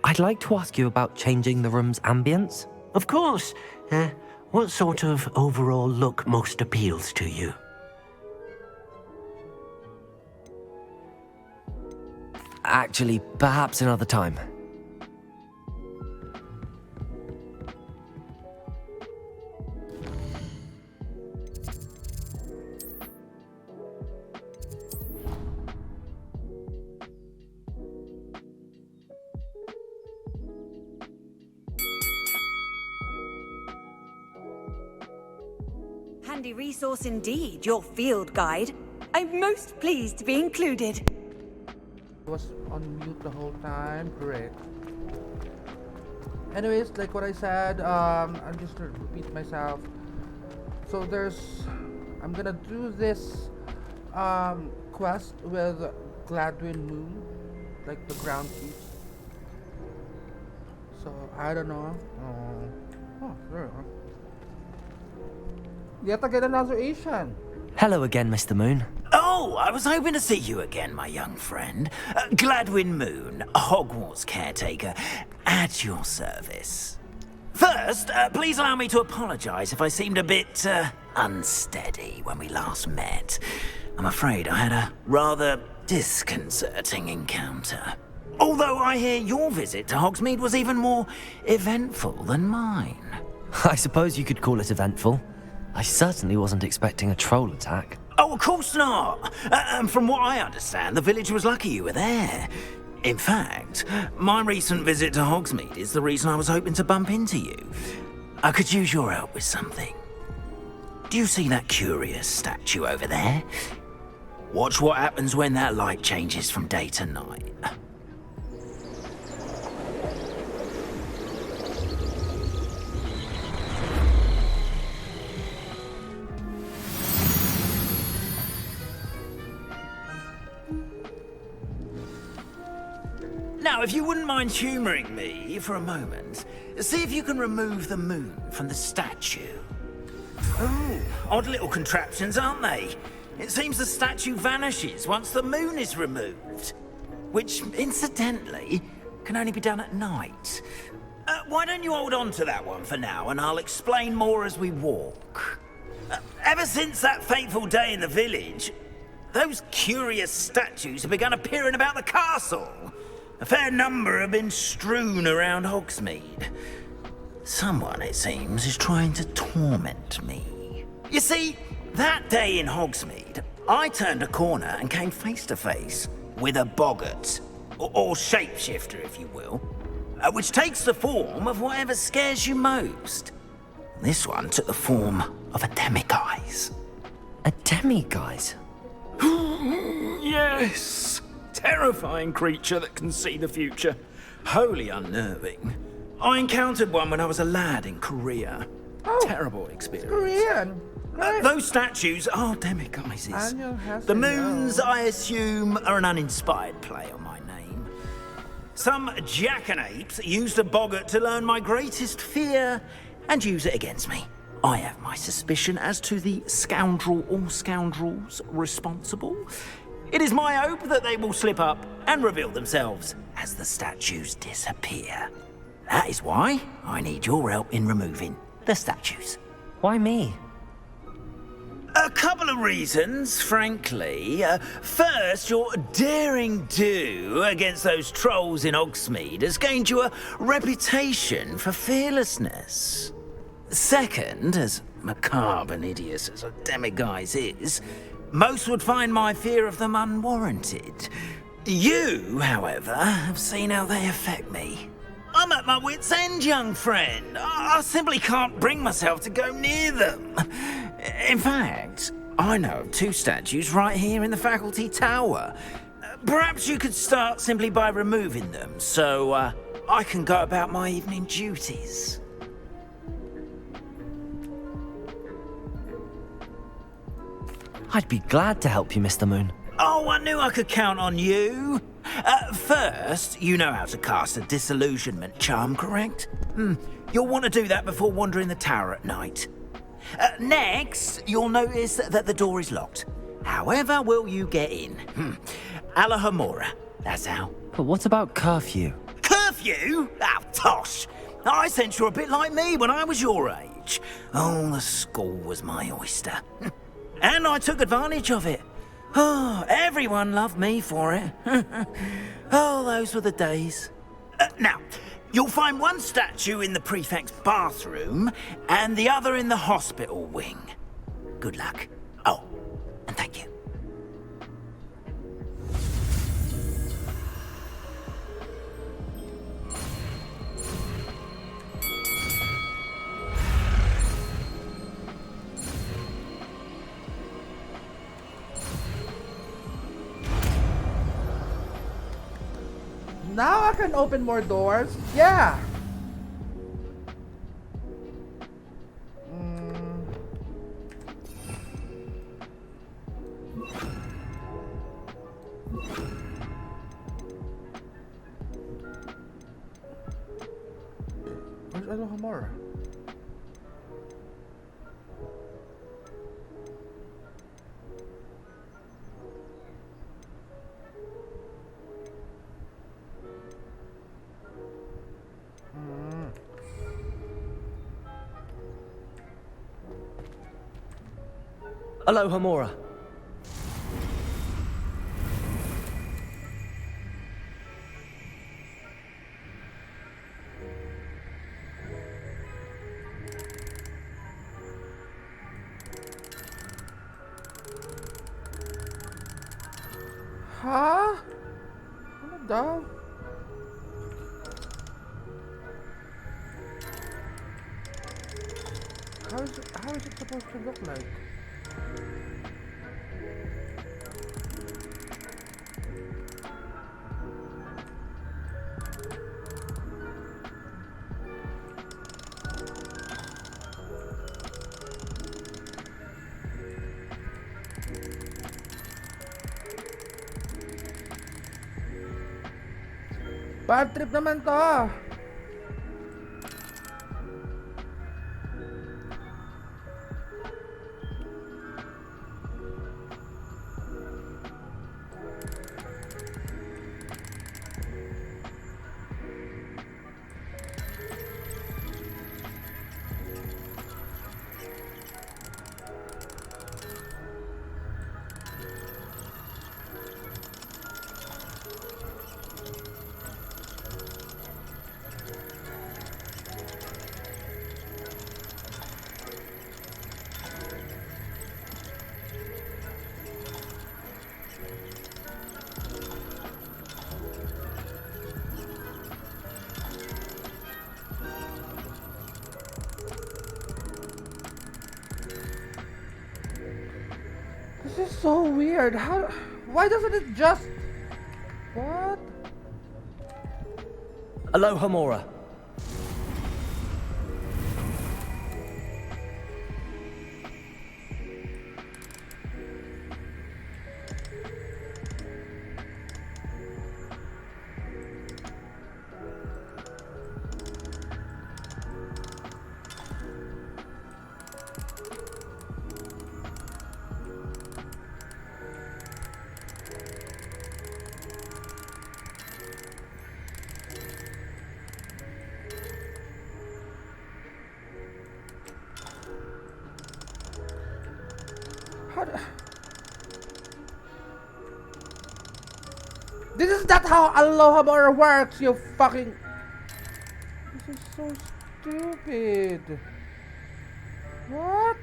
I'd like to ask you about changing the room's ambience. Of course. What sort of overall look most appeals to you? Actually, perhaps another time. Handy resource indeed, your field guide. I'm most pleased to be included. Was on mute the whole time. Great. Anyways, like what I said, I'm just to repeat myself. So I'm gonna do this quest with Gladwin Moon, like the ground keeps. So I don't know. Oh, there we go. Yet again another Asian. Hello again, Mr. Moon. Oh, I was hoping to see you again, my young friend. Gladwin Moon, Hogwarts caretaker, at your service. First, please allow me to apologize if I seemed a bit unsteady when we last met. I'm afraid I had a rather disconcerting encounter. Although I hear your visit to Hogsmeade was even more eventful than mine. I suppose you could call it eventful. I certainly wasn't expecting a troll attack. Oh, of course not. And from what I understand, the village was lucky you were there. In fact, my recent visit to Hogsmeade is the reason I was hoping to bump into you. I could use your help with something. Do you see that curious statue over there? Watch what happens when that light changes from day to night. Now, if you wouldn't mind humouring me for a moment, see if you can remove the moon from the statue. Oh, odd little contraptions, aren't they? It seems the statue vanishes once the moon is removed. Which, incidentally, can only be done at night. Why don't you hold on to that one for now, and I'll explain more as we walk. Ever since that fateful day in the village, those curious statues have begun appearing about the castle. A fair number have been strewn around Hogsmeade. Someone, it seems, is trying to torment me. You see, that day in Hogsmeade, I turned a corner and came face to face with a boggart, or shapeshifter, if you will. which takes the form of whatever scares you most. This one took the form of a demiguise. A demiguise? Yes! Terrifying creature that can see the future. Wholly unnerving. I encountered one when I was a lad in Korea. Oh, Terrible experience. Korean. Great. Those statues are demiguises. Daniel has The to moons, know. I assume, are an uninspired play on my name. Some jackanapes used a boggart to learn my greatest fear and use it against me. I have my suspicion as to the scoundrel or scoundrels responsible. It is my hope that they will slip up and reveal themselves as the statues disappear. That is why I need your help in removing the statues. Why me? A couple of reasons, frankly. First, your daring do against those trolls in Hogsmeade has gained you a reputation for fearlessness. Second, as macabre and hideous as a demiguise is, most would find my fear of them unwarranted. You, however, have seen how they affect me. I'm at my wit's end, young friend. I simply can't bring myself to go near them. In fact, I know of 2 statues right here in the faculty tower. Perhaps you could start simply by removing them, so I can go about my evening duties. I'd be glad to help you, Mr. Moon. Oh, I knew I could count on you. First, you know how to cast a disillusionment charm, correct? You'll want to do that before wandering the tower at night. Next, you'll notice that the door is locked. However will you get in? Alohamora, that's how. But what about curfew? Curfew? Oh, tosh. I sense you're a bit like me when I was your age. Oh, the school was my oyster. And I took advantage of it. Oh, everyone loved me for it. Oh, those were the days. Now, you'll find one statue in the prefect's bathroom and the other in the hospital wing. Good luck. Oh, and thank you. Now I can open more doors. Yeah. Where's Alohamora? Alohamora. Huh? Ano daw? How is it supposed to look like? Bad trip naman to. so weird. How? Why doesn't it just? What? Alohamora. How this is not how Alohamora works, you fucking... This is so stupid. What?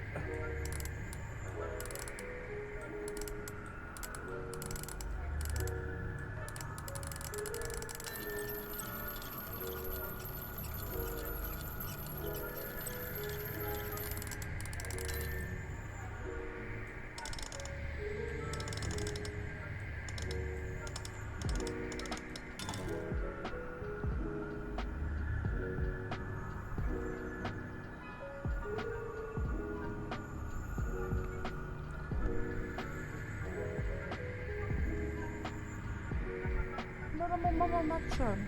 Wala namang mamamatch yan.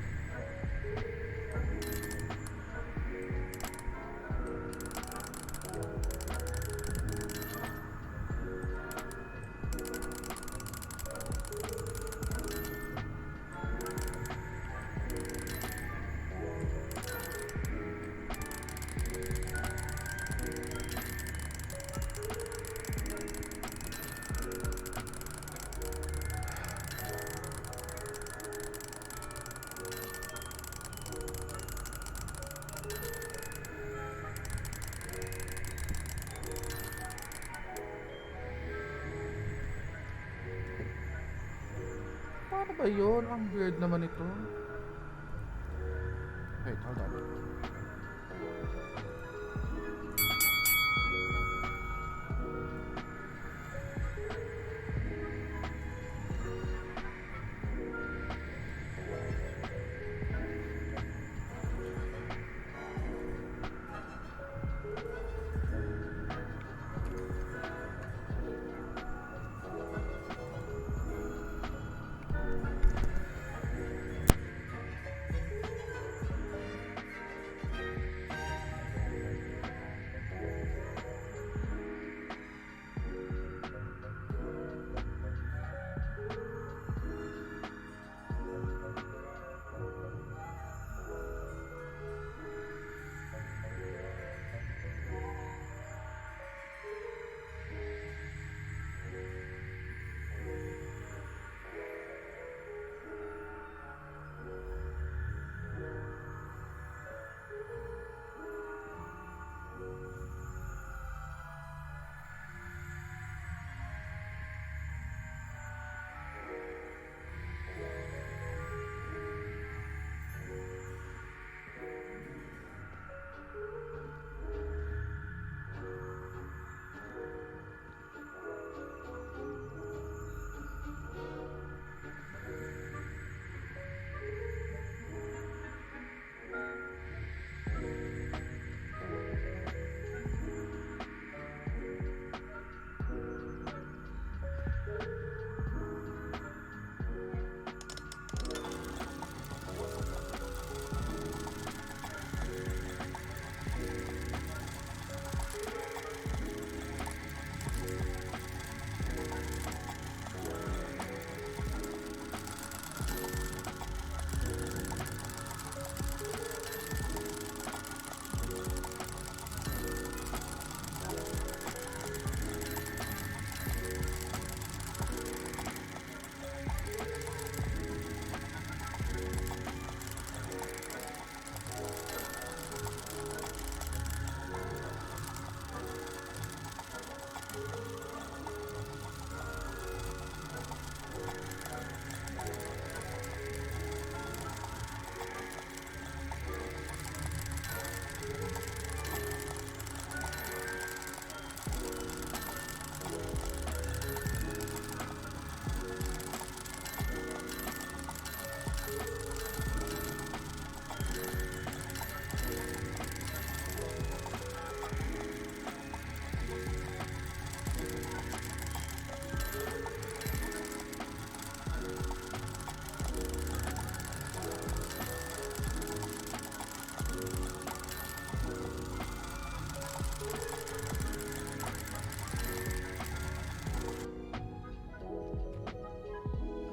Paano ba yun? Ang weird naman ito. Wait, hold on.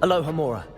Alohamora.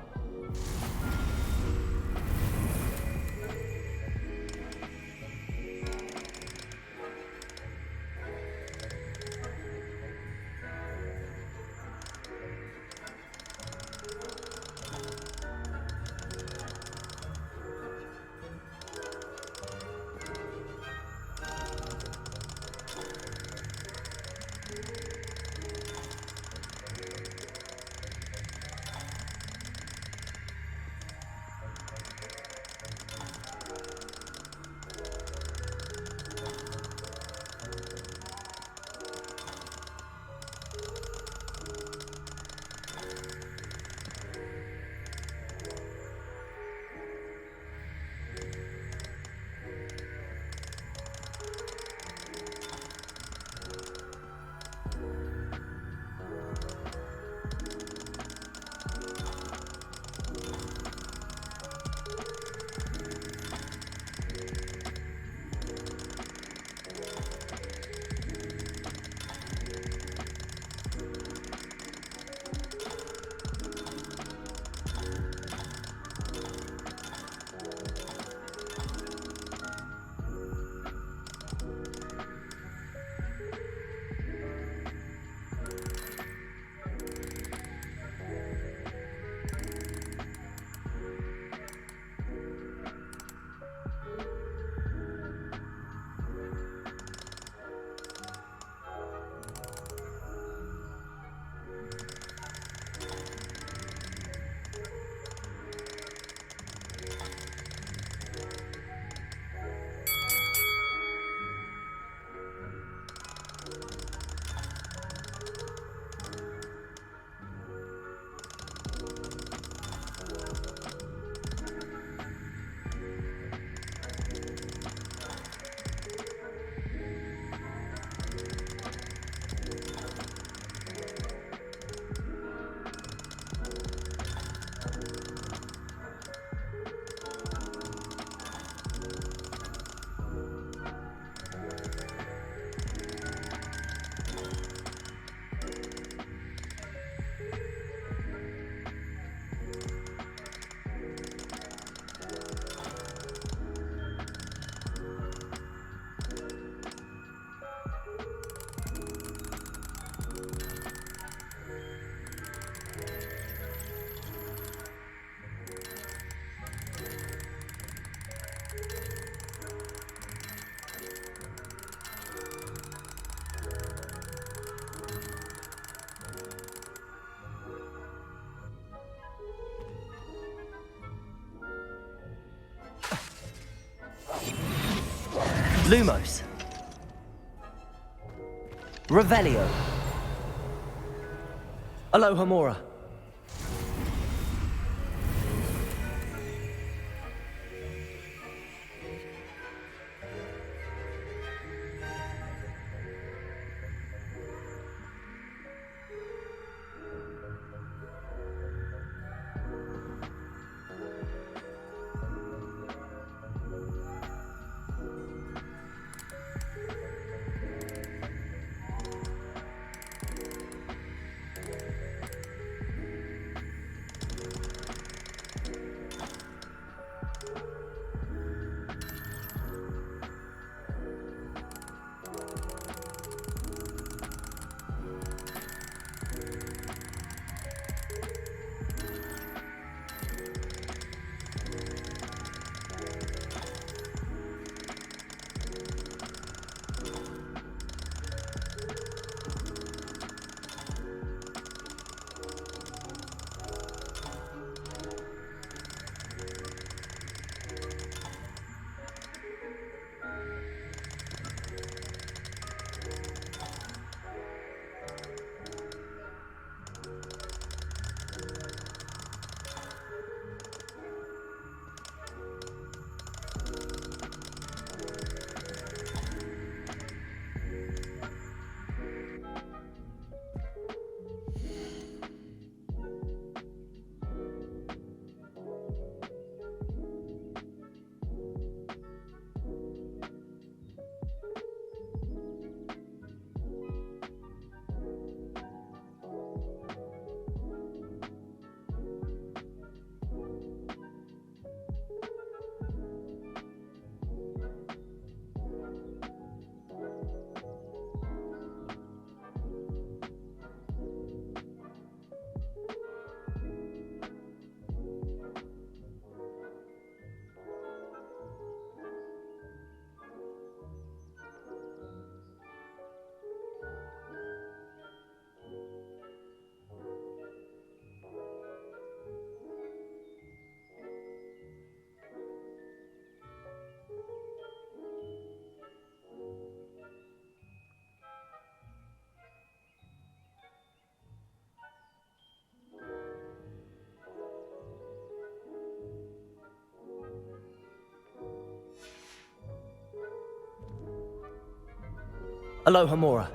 Lumos. Revelio. Alohamora. Alohamora.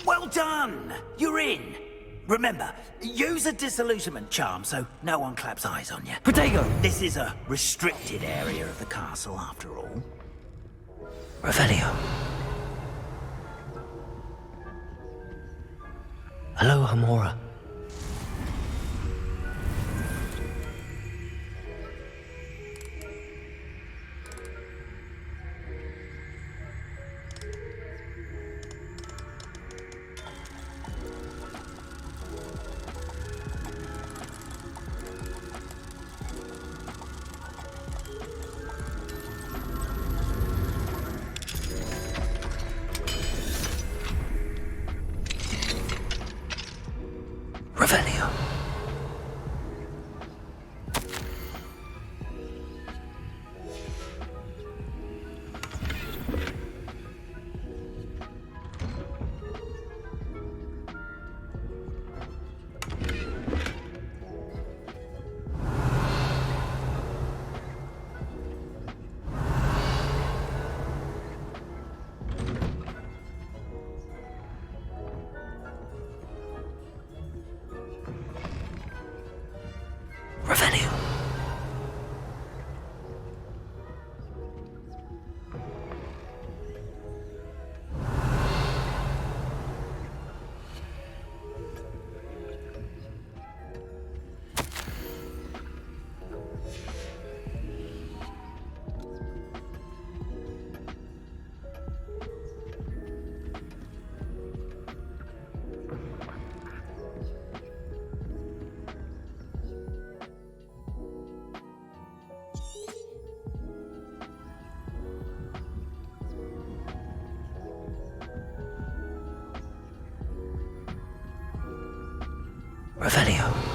Well done! You're in. Remember, use a disillusionment charm so no one claps eyes on you. Protego! This is a restricted area of the castle, after all. Revelio. Alohamora. Revelio. Revelio. Revelio.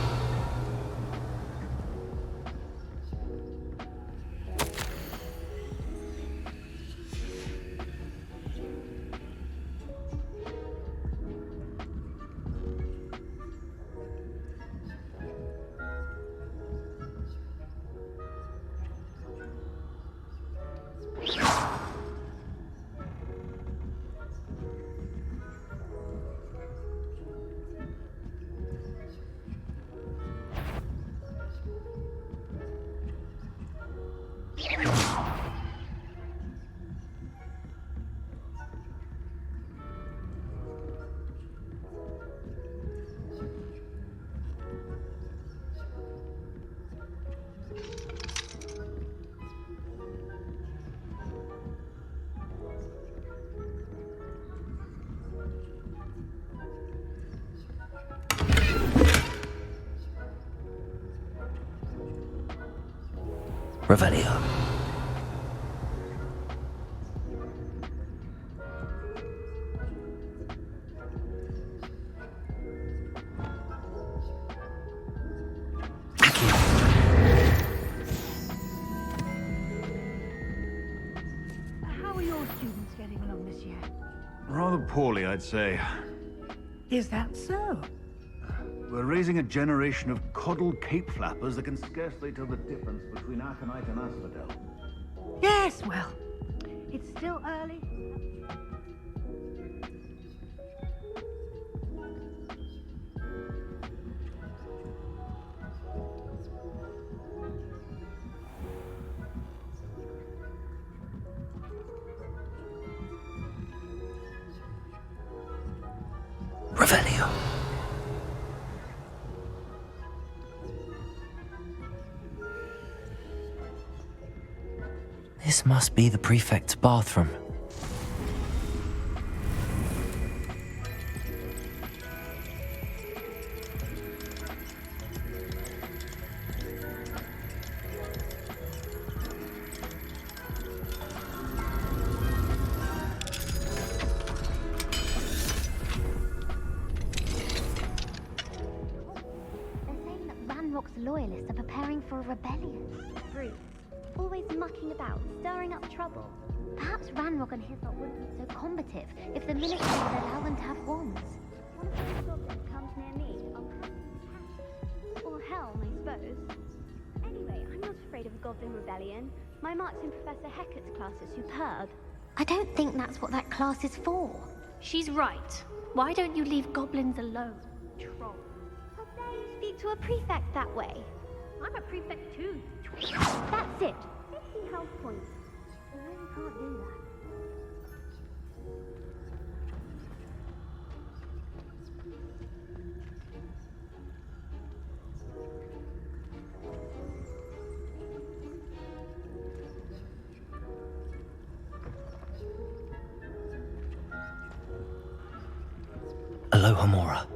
Revelio. How are your students getting along this year? Rather poorly, I'd say. Is that so? We're raising a generation of coddled cape flappers that can scarcely tell the difference between aconite and asphodel. Yes, well, it's still early. Revelio. This must be the prefect's bathroom. They're saying that Ranrock's loyalists are preparing for a rebellion. Brutes, always mucking about, stirring up trouble. Perhaps Ranrock and his lot wouldn't be so combative if the military would allow them to have wands. One of those goblins comes near me, I'll or Helm, I suppose. Anyway, I'm not afraid of a goblin rebellion. My marks in Professor Hecat's class are superb. I don't think that's what that class is for. She's right. Why don't you leave goblins alone, troll? How dare you speak to a prefect that way? I'm a prefect too. That's it. 50 health points. You really can't do that. Alohamora.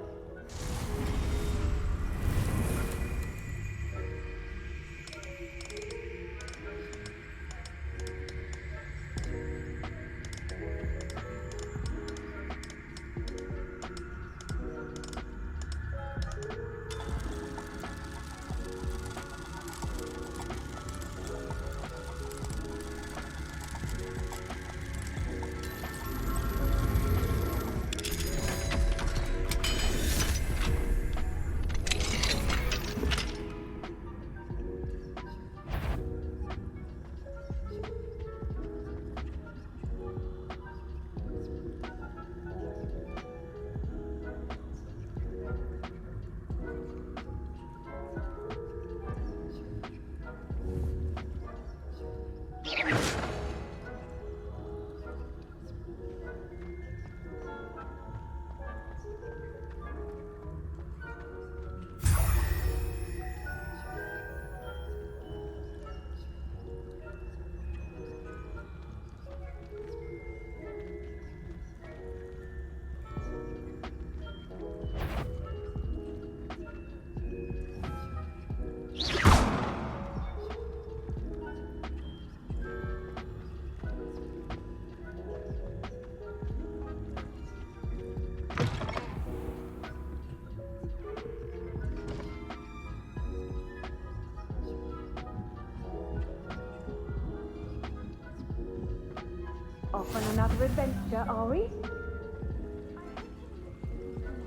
Off on another adventure, are we?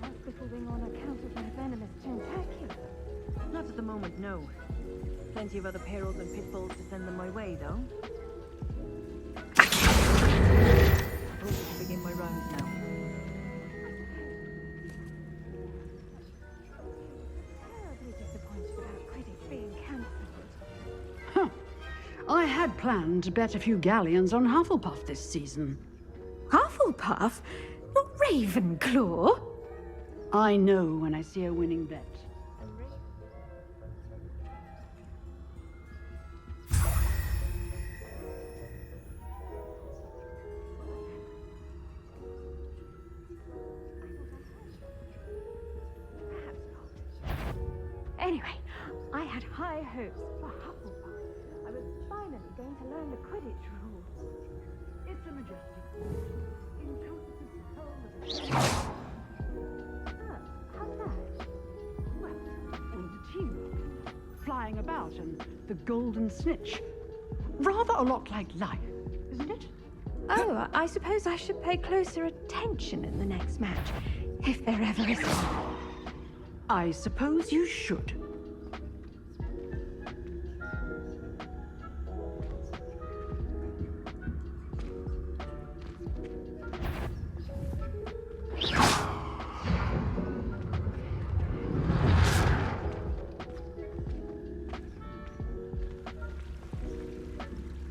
Hospital wing on account of my venomous tentacle. Not at the moment, no. Plenty of other perils and pitfalls to send them my way, though. Ready to begin my rounds now. Terribly disappointed about critics being cancelled. I had planned to bet a few galleons on Hufflepuff this season. Hufflepuff? Not Ravenclaw? I know when I see a winning bet. Anyway, I had high hopes for Hufflepuff. I was going to learn the Quidditch rules. It's a majestic encompasses the whole of it. How's that? Well, and the teamwork, flying about, and the golden snitch. Rather a lot like life, isn't it? Oh, I suppose I should pay closer attention in the next match, if there ever is one. I suppose you should.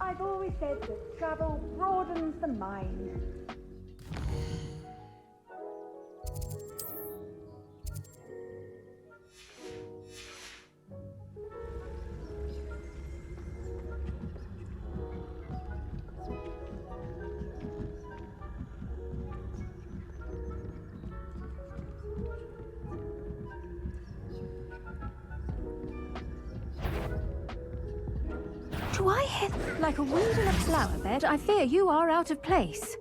I've always said that travel broadens the mind. Do I hear like a wind in a flower bed? I fear you are out of place.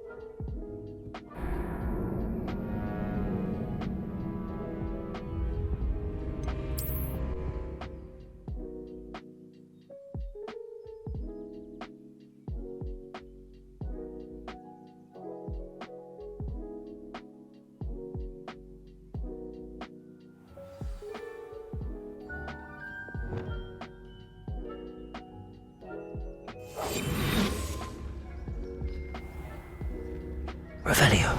Revelio.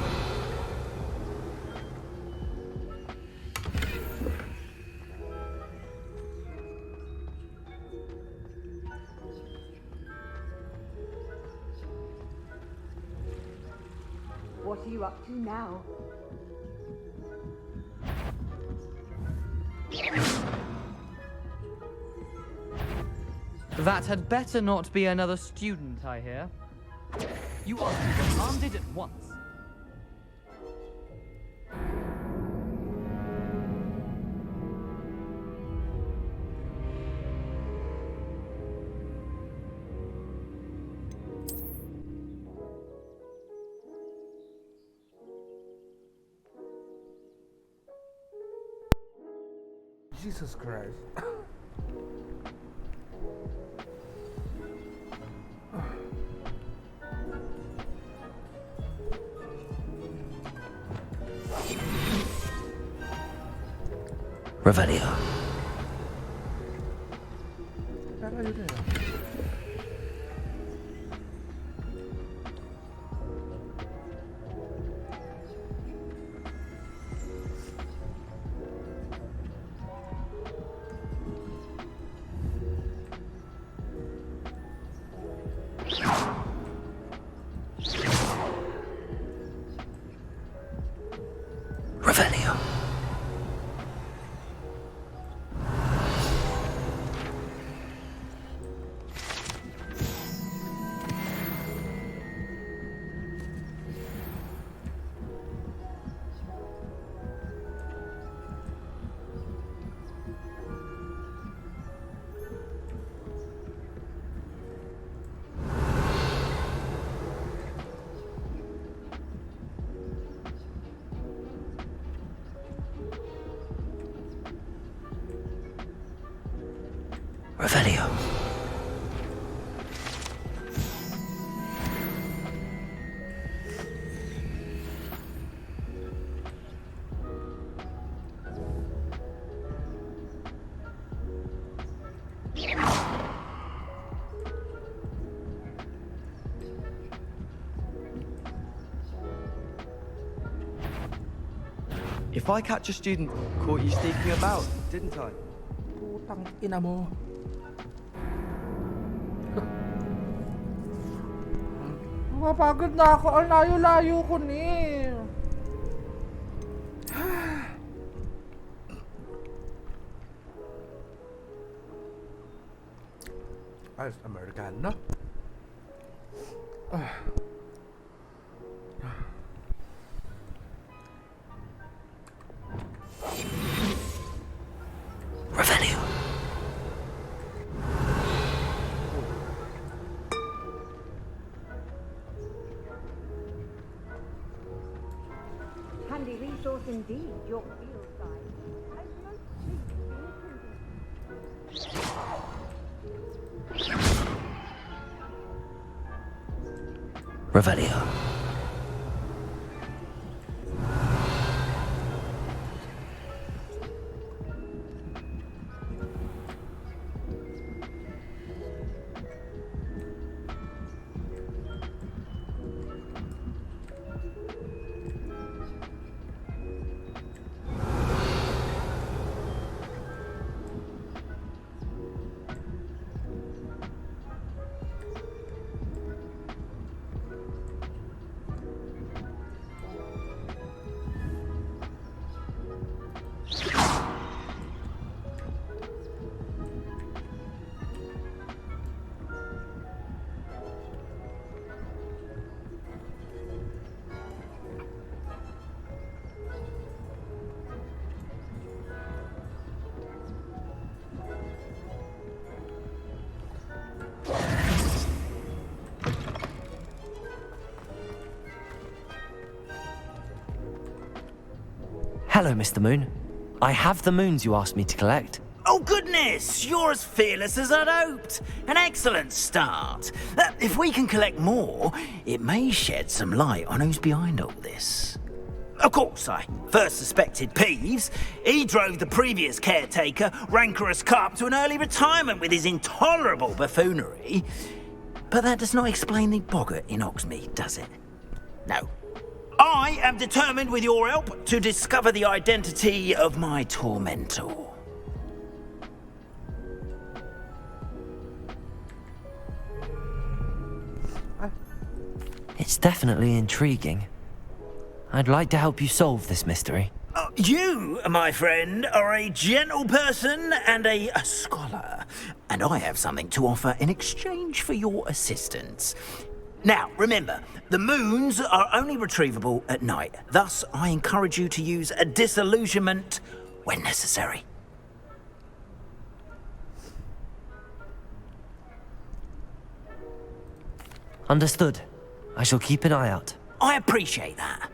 What are you up to now? That had better not be another student, I hear. You are to be commanded at once. Jesus Christ. Revelio. Pero yun na yun. Revelio. Revelio. If I catch a student, caught you sneaking about, didn't I? Putang ina mo. Mapagod na ako. Ang layo-layo ko ni. Ayos, Amerikano. Revelio. handy resource indeed, your field guide. I'm most pleased to be included. Revelio. Hello, Mr. Moon. I have the moons you asked me to collect. Oh, goodness! You're as fearless as I'd hoped. An excellent start. If we can collect more, it may shed some light on who's behind all this. Of course, I first suspected Peeves. He drove the previous caretaker, Rancorous Carp, to an early retirement with his intolerable buffoonery. But that does not explain the boggart in Hogsmeade, does it? No. I am determined, with your help, to discover the identity of my tormentor. It's definitely intriguing. I'd like to help you solve this mystery. You, my friend, are a gentle person and a scholar, and I have something to offer in exchange for your assistance. Now, remember, the moons are only retrievable at night. Thus, I encourage you to use a disillusionment when necessary. Understood. I shall keep an eye out. I appreciate that.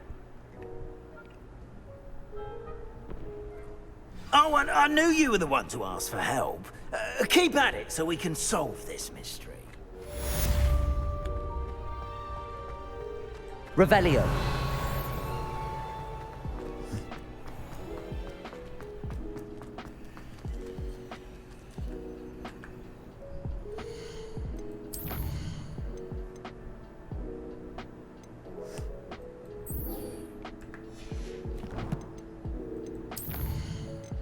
Oh, and I knew you were the one to ask for help. Keep at it so we can solve this mystery. Revelio.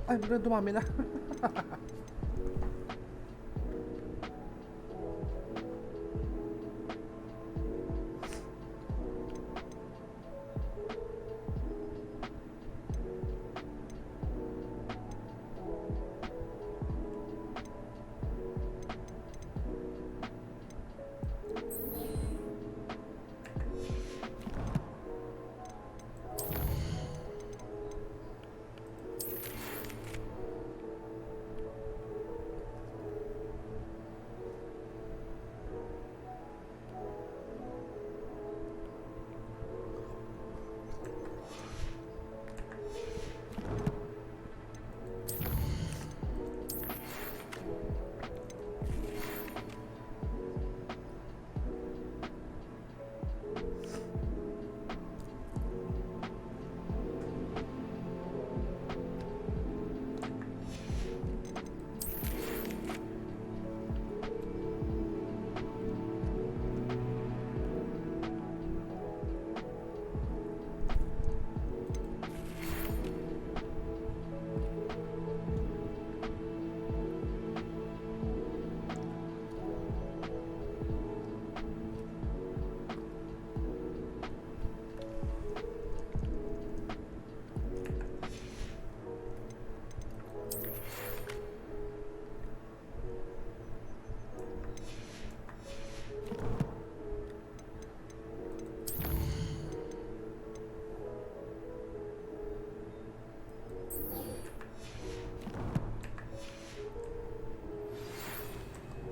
Ay, biglang dumami na.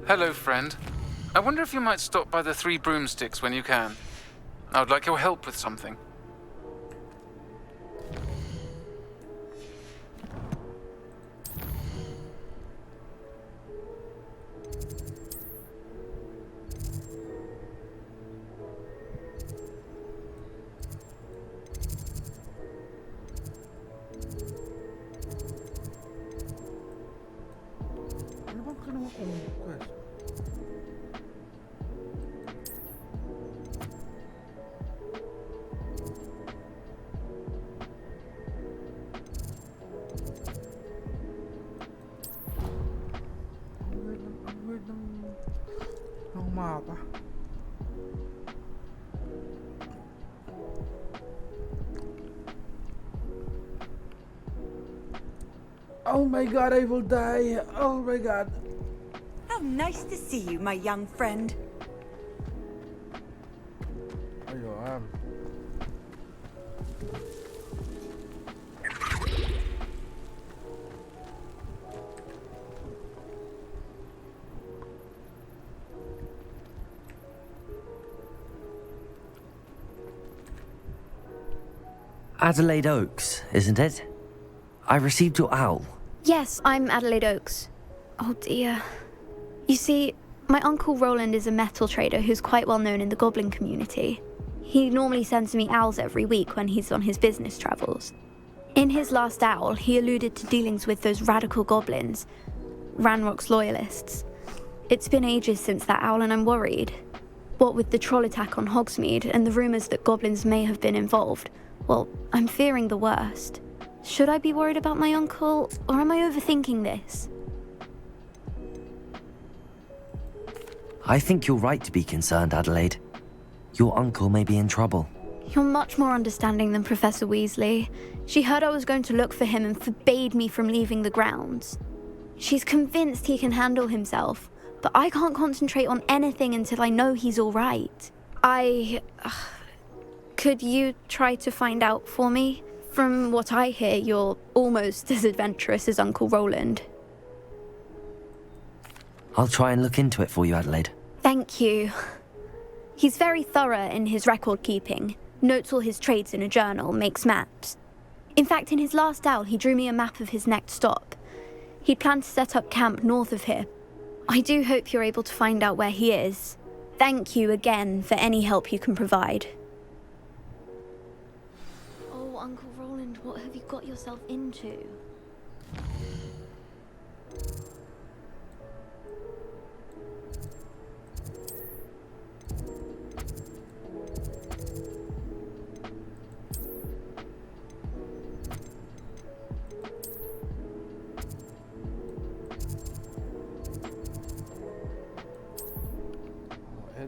Hello, friend. I wonder if you might stop by the Three Broomsticks when you can. I would like your help with something. mapa. Oh my god, I will die. Oh my god. How nice to see you, my young friend. Ayun. Adelaide Oaks, isn't it? I received your owl. Yes, I'm Adelaide Oaks. Oh dear. You see, my Uncle Roland is a metal trader who's quite well known in the goblin community. He normally sends me owls every week when he's on his business travels. In his last owl, he alluded to dealings with those radical goblins, Ranrock's loyalists. It's been ages since that owl and I'm worried. What with the troll attack on Hogsmeade and the rumours that goblins may have been involved, well, I'm fearing the worst. Should I be worried about my uncle, or am I overthinking this? I think you're right to be concerned, Adelaide. Your uncle may be in trouble. You're much more understanding than Professor Weasley. She heard I was going to look for him and forbade me from leaving the grounds. She's convinced he can handle himself, but I can't concentrate on anything until I know he's all right. Could you try to find out for me? From what I hear, you're almost as adventurous as Uncle Roland. I'll try and look into it for you, Adelaide. Thank you. He's very thorough in his record keeping, notes all his trades in a journal, makes maps. In fact, in his last owl, he drew me a map of his next stop. He planned to set up camp north of here. I do hope you're able to find out where he is. Thank you again for any help you can provide. Oh, Uncle Roland, what have you got yourself into?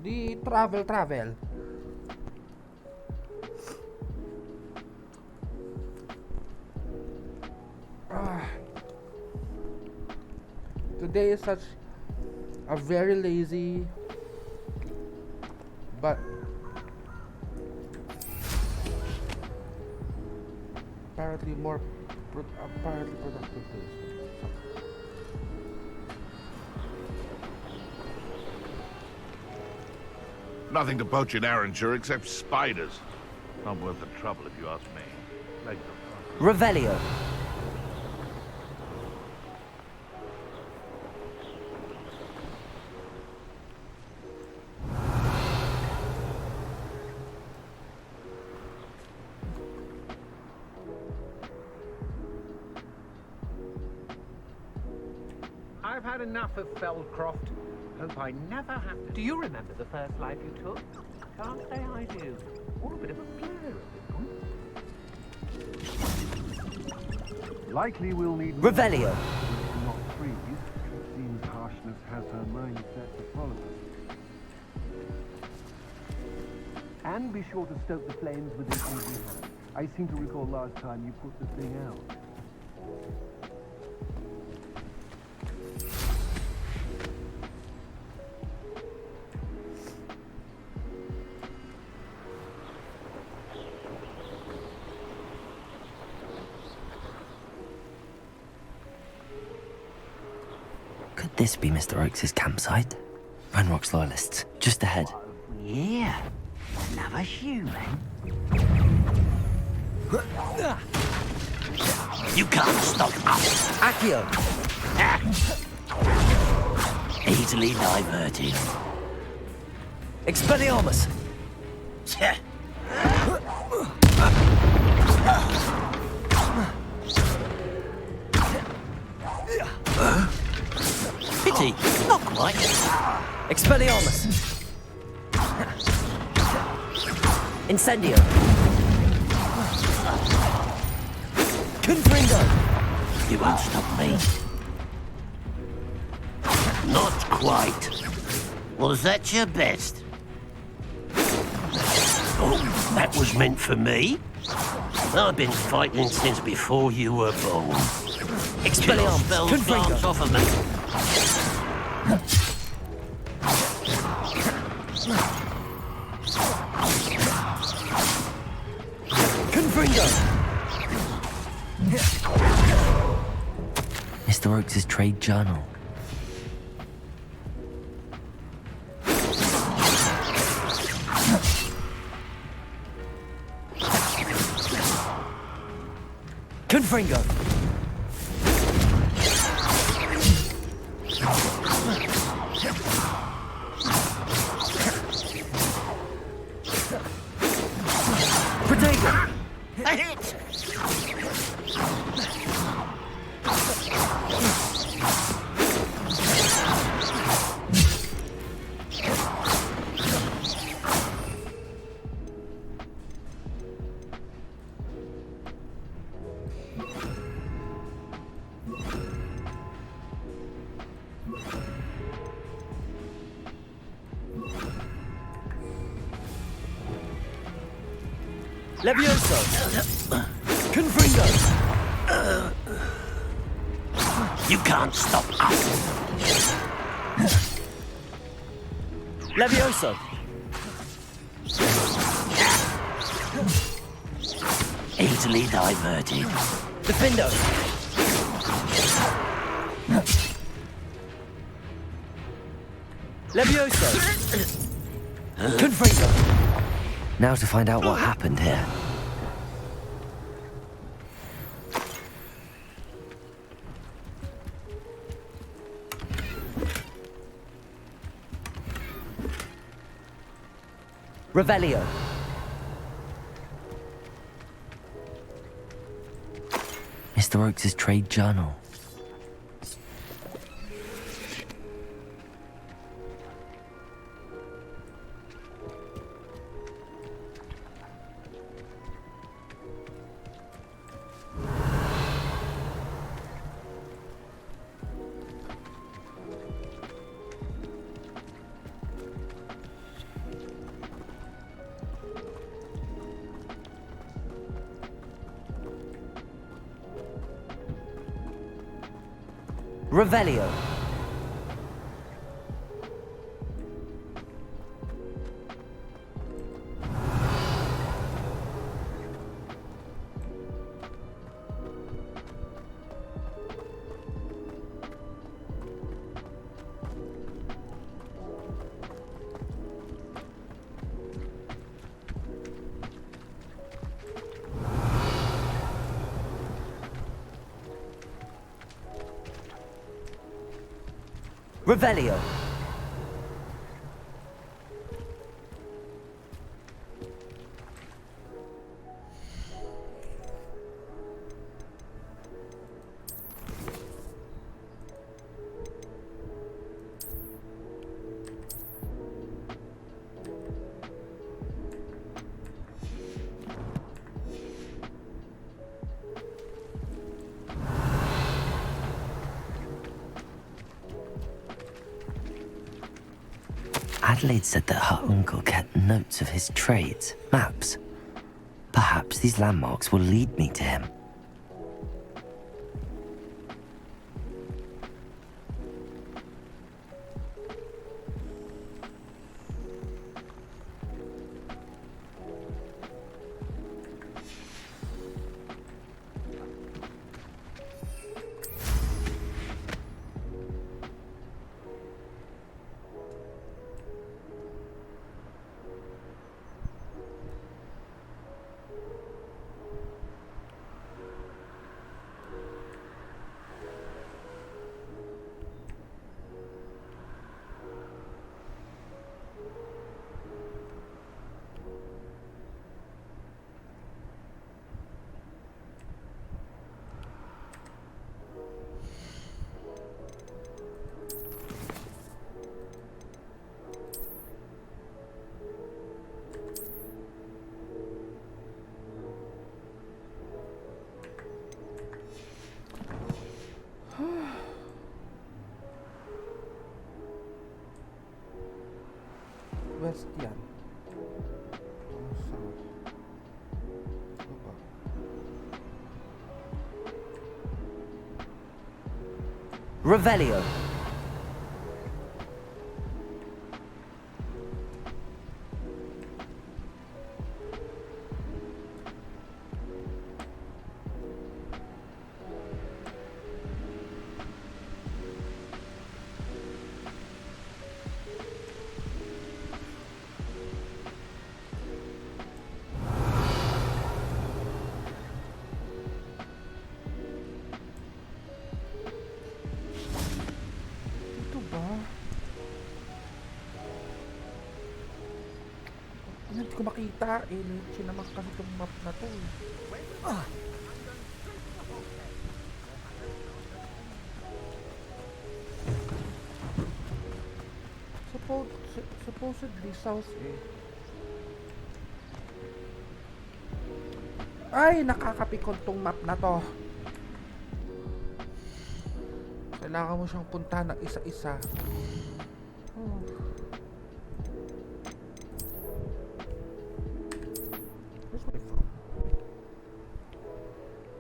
Di travel. Today is such a very lazy but apparently productive day. Nothing to poach in Arrowshire except spiders. Not worth the trouble if you ask me. Like Revelio. I've had enough of Feldcroft. Hope I never have to. Do you remember the first life you took? Can't say I do. Or a bit of a blur at this point. Likely we'll need Revelio. Not freeze. Seems harshness has her mind set to follow us. And be sure to stoke the flames with an easy hand. I seem to recall last time you put the thing out. Could this be Mr. Oakes' campsite? Ranrock's loyalists, just ahead. Yeah, another human. You can't stop us. Accio! Easily diverted. Expelliarmus! Pity, not quite. Expelliarmus! Incendio! Confringo! You won't stop me. Not quite. Was that your best? Oh, that was meant for me? I've been fighting since before you were born. Expelliarmus, Spell Confringo. France off of me. Confringo! Mr. Oakes' trade journal. Confringo! Protego! A hit! Levioso! Confringo! You can't stop us. Levioso! Easily diverted. Defindo! Levioso! Confringo! Now to find out what happened here. Revelio. Mr. Oakes' trade journal. Revelio. Revelio. Adelaide said that her uncle kept notes of his trades, maps. Perhaps these landmarks will lead me to him. West yan. South. Ano ba? Revelio. Ito ba? Hindi ko makita eh. Leche naman kasi itong map na to eh. Supposedly south eh. Ay, nakakapikon tong map na to. Kailangan mo siyang puntahan ng isa-isa. Oh.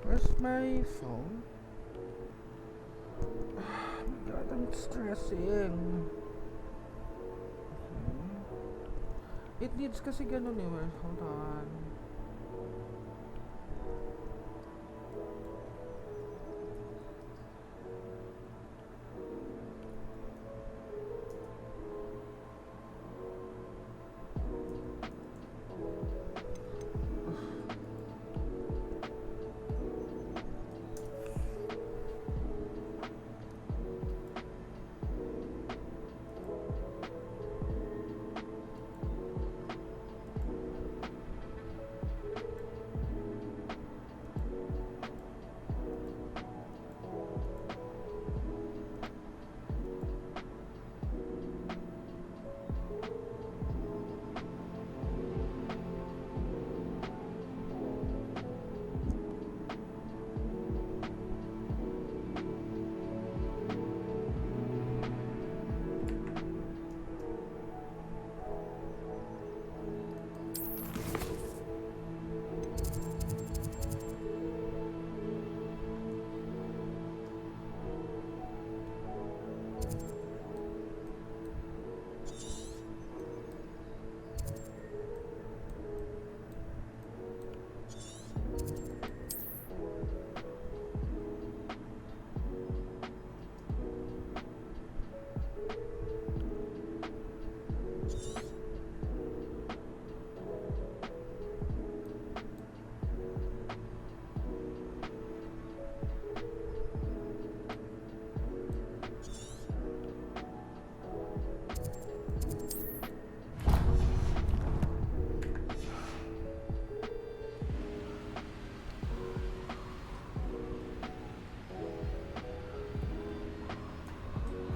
Where's my phone? Oh my god, I'm stressing. It needs kasi ganun eh. Hold on.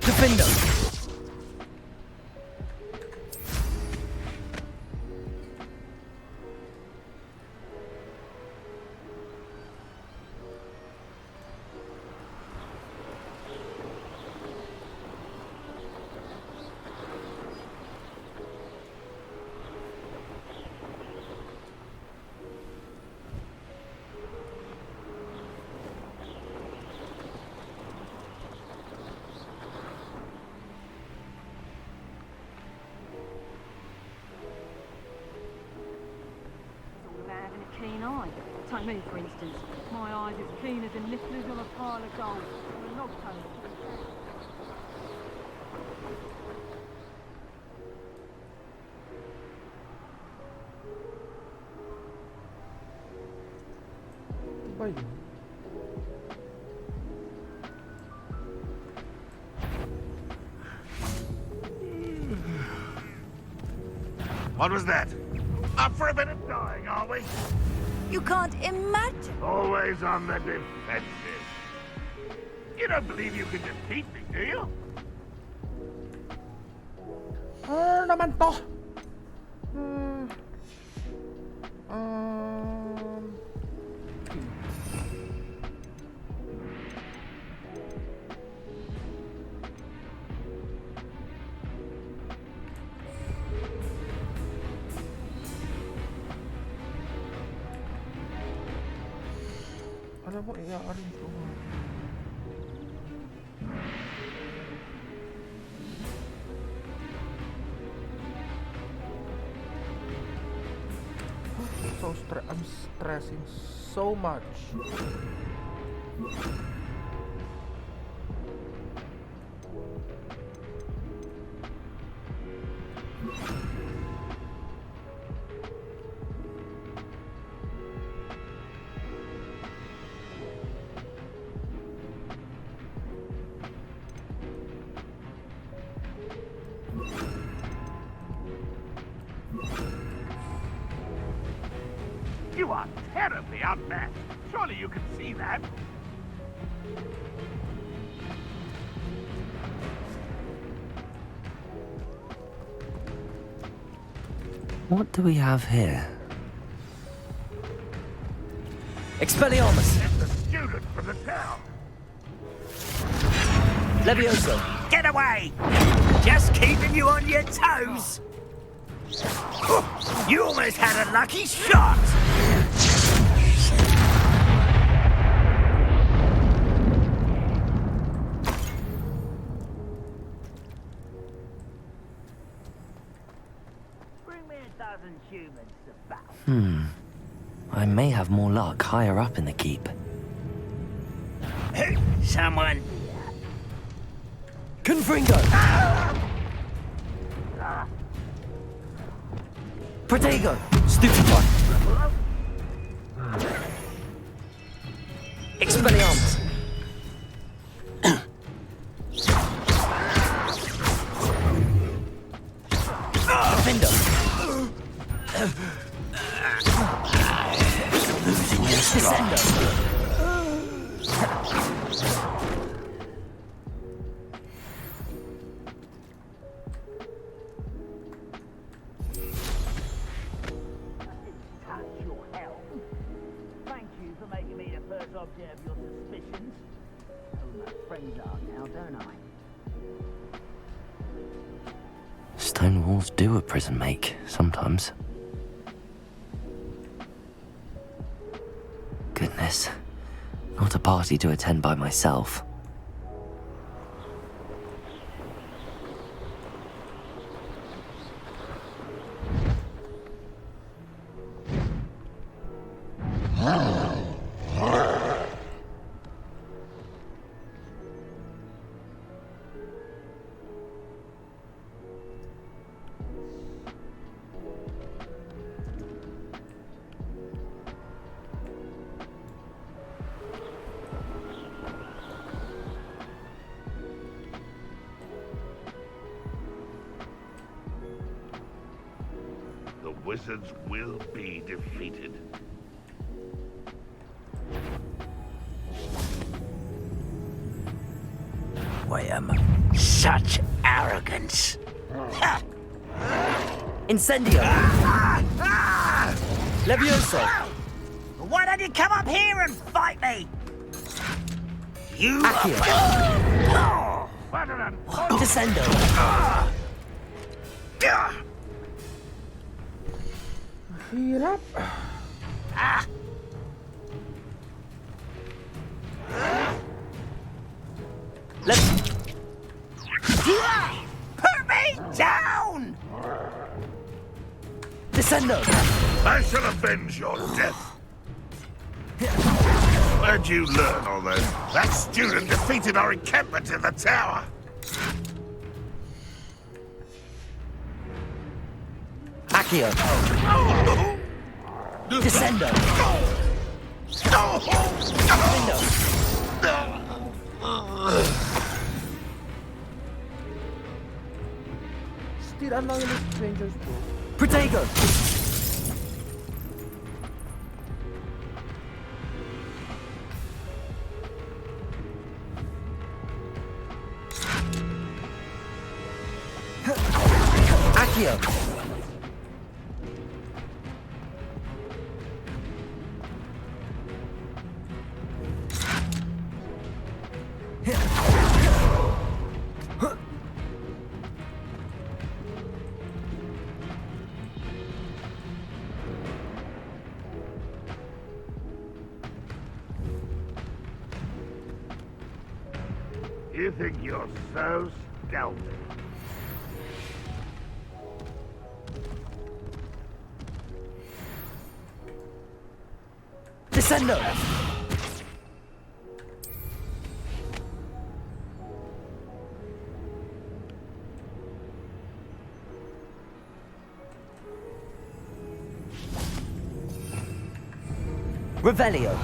Defender. Keen eye. Take me, for instance. My eye's as keen as a nippers on a pile of gold. Or a log toe. Ba yun? What was that? Up for a bit of dying, are we? You can't imagine. Always on the defensive. You don't believe you can defeat me, do you? Ano naman to? Alam mo, i-arrange ko. I'm stressing so much. You are terribly outmatched. Surely you can see that. What do we have here? Expelliarmus! The student from the town. Levioso! Get away! Just keeping you on your toes. You almost had a lucky shot. Bring me a dozen humans to battle. I may have more luck higher up in the keep. Someone. Confringo! Protego! Stupefy! Expelliarmus! Defender! Losing your Descender! Thank you for making me the first object of your suspicions. Oh, my friends are now, don't I? Stone walls do a prison make, sometimes. Goodness. Not a party to attend by myself. The wizards will be defeated. Such arrogance. Incendio! Levioso! Why don't you come up here and fight me? You Accio! Descendo! Hirap. Let's... Put me down! Descendo! I shall avenge your death. Where'd you learn all that? That student defeated our encampment in the tower. Accio! Descendo! Still anonymous strangers too. Protego! Accio! You think you're so stealthy? Descendo! Revelio.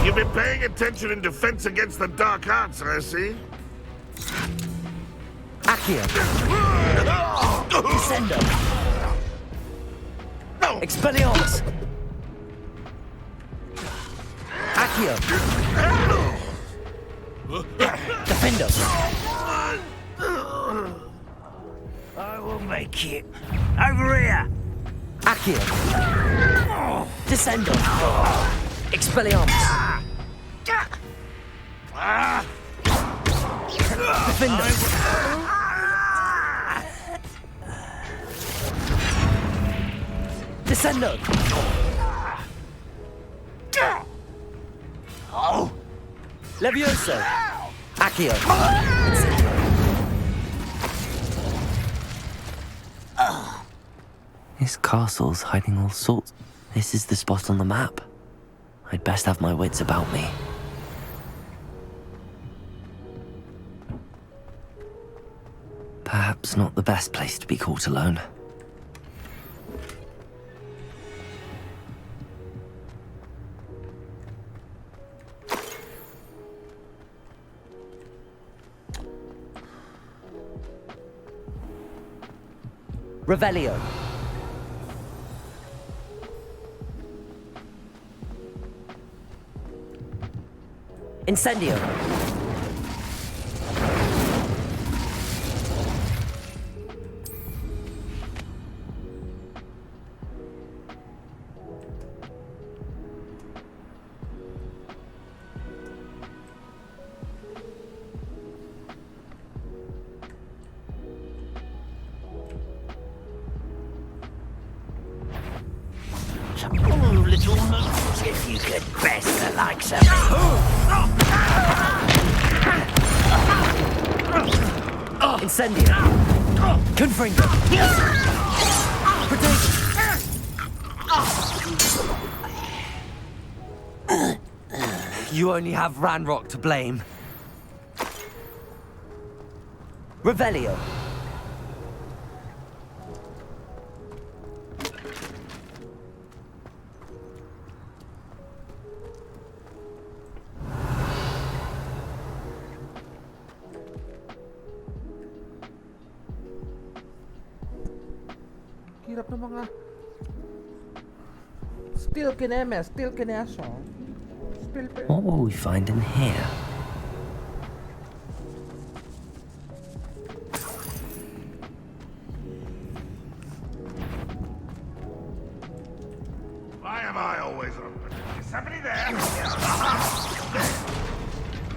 You've been paying attention in defense against the dark arts, I see. Accio. Descendo. Expelliarmus. Accio. Defendo. I will make it. Over here! Accio. Descendo. Expelliarmus. Defendo. Descendo. Oh! Levioso. Accio. This castle's hiding all sorts. This is the spot on the map. I'd best have my wits about me. Perhaps not the best place to be caught alone. Revelio. Incendio. Ooh, little moves, if you could best the likes of me. Incendio. Confringo. You only have Ranrock to blame. Revelio. Hirap ng mga Still Kinemes, Still Kineso. What will we find in here? Why am I always open? Is somebody there?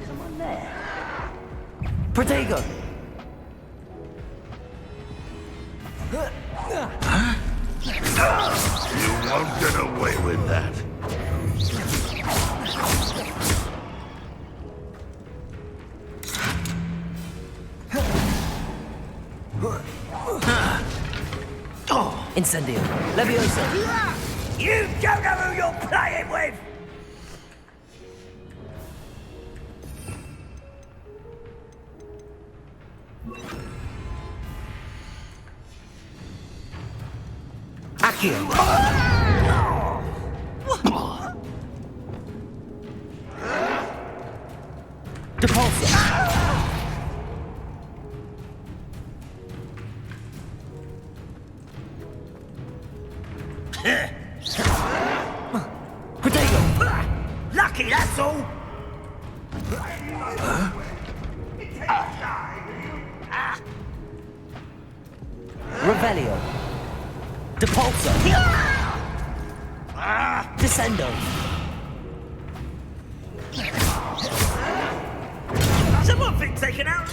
Someone there? Protego. You won't get away with that. Incendio. Levioso. You don't know who you're playing with! Accio. Depulso. Protego. Lucky, that's all! Revelio. Depulso. Descendo. Someone been taken out?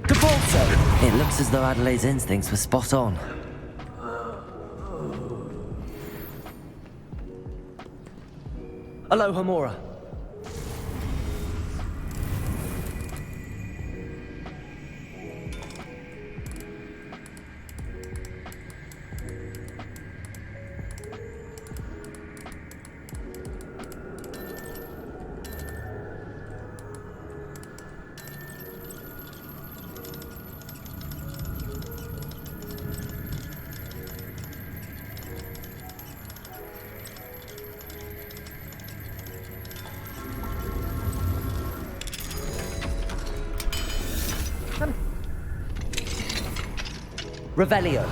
Depulso. It Looks as though Adelaide's instincts were spot on. Alohamora. Revelio.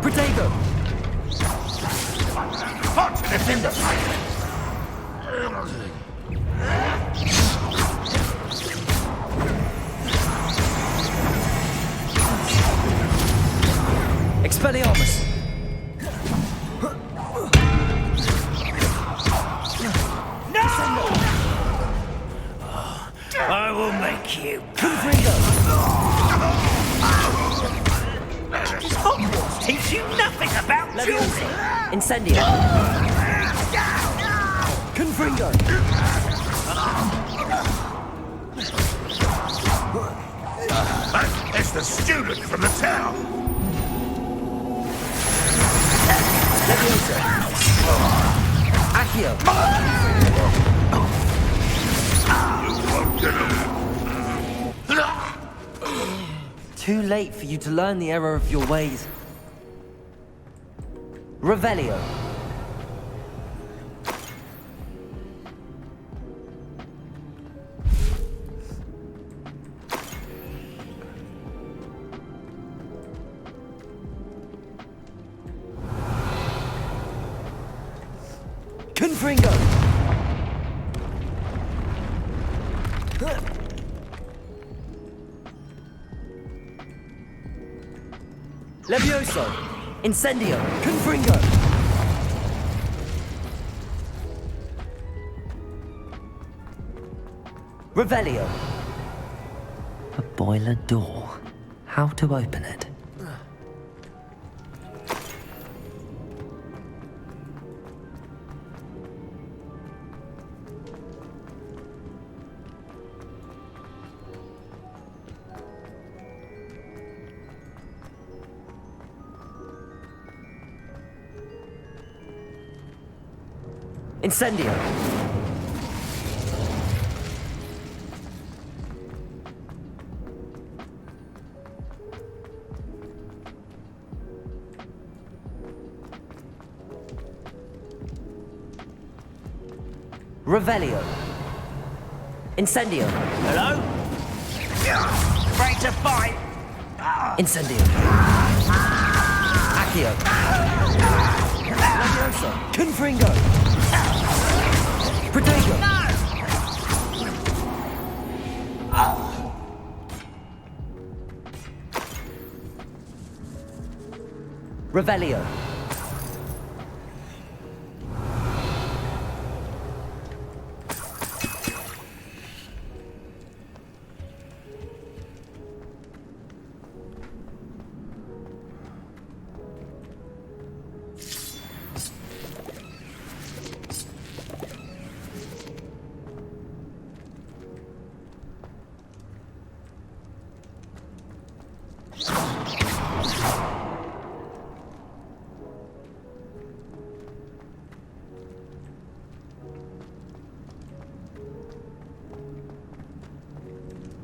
Protego. Defender. Expelliarmus. No! I will make you. Confringo. Does Hogwarts teach you nothing about choosing? Incendio. Confringo. It's the student from the town. Leviosa. Accio. You won't get him. Too late for you to learn the error of your ways. Revelio. Confringo. Levioso. Incendio. Confringo. Revelio. A boiler door. How to open it? Incendio. Revelio. Incendio. Hello? Afraid to fight? Incendio. Accio. Leviosa. Confringo. Protego. Revelio.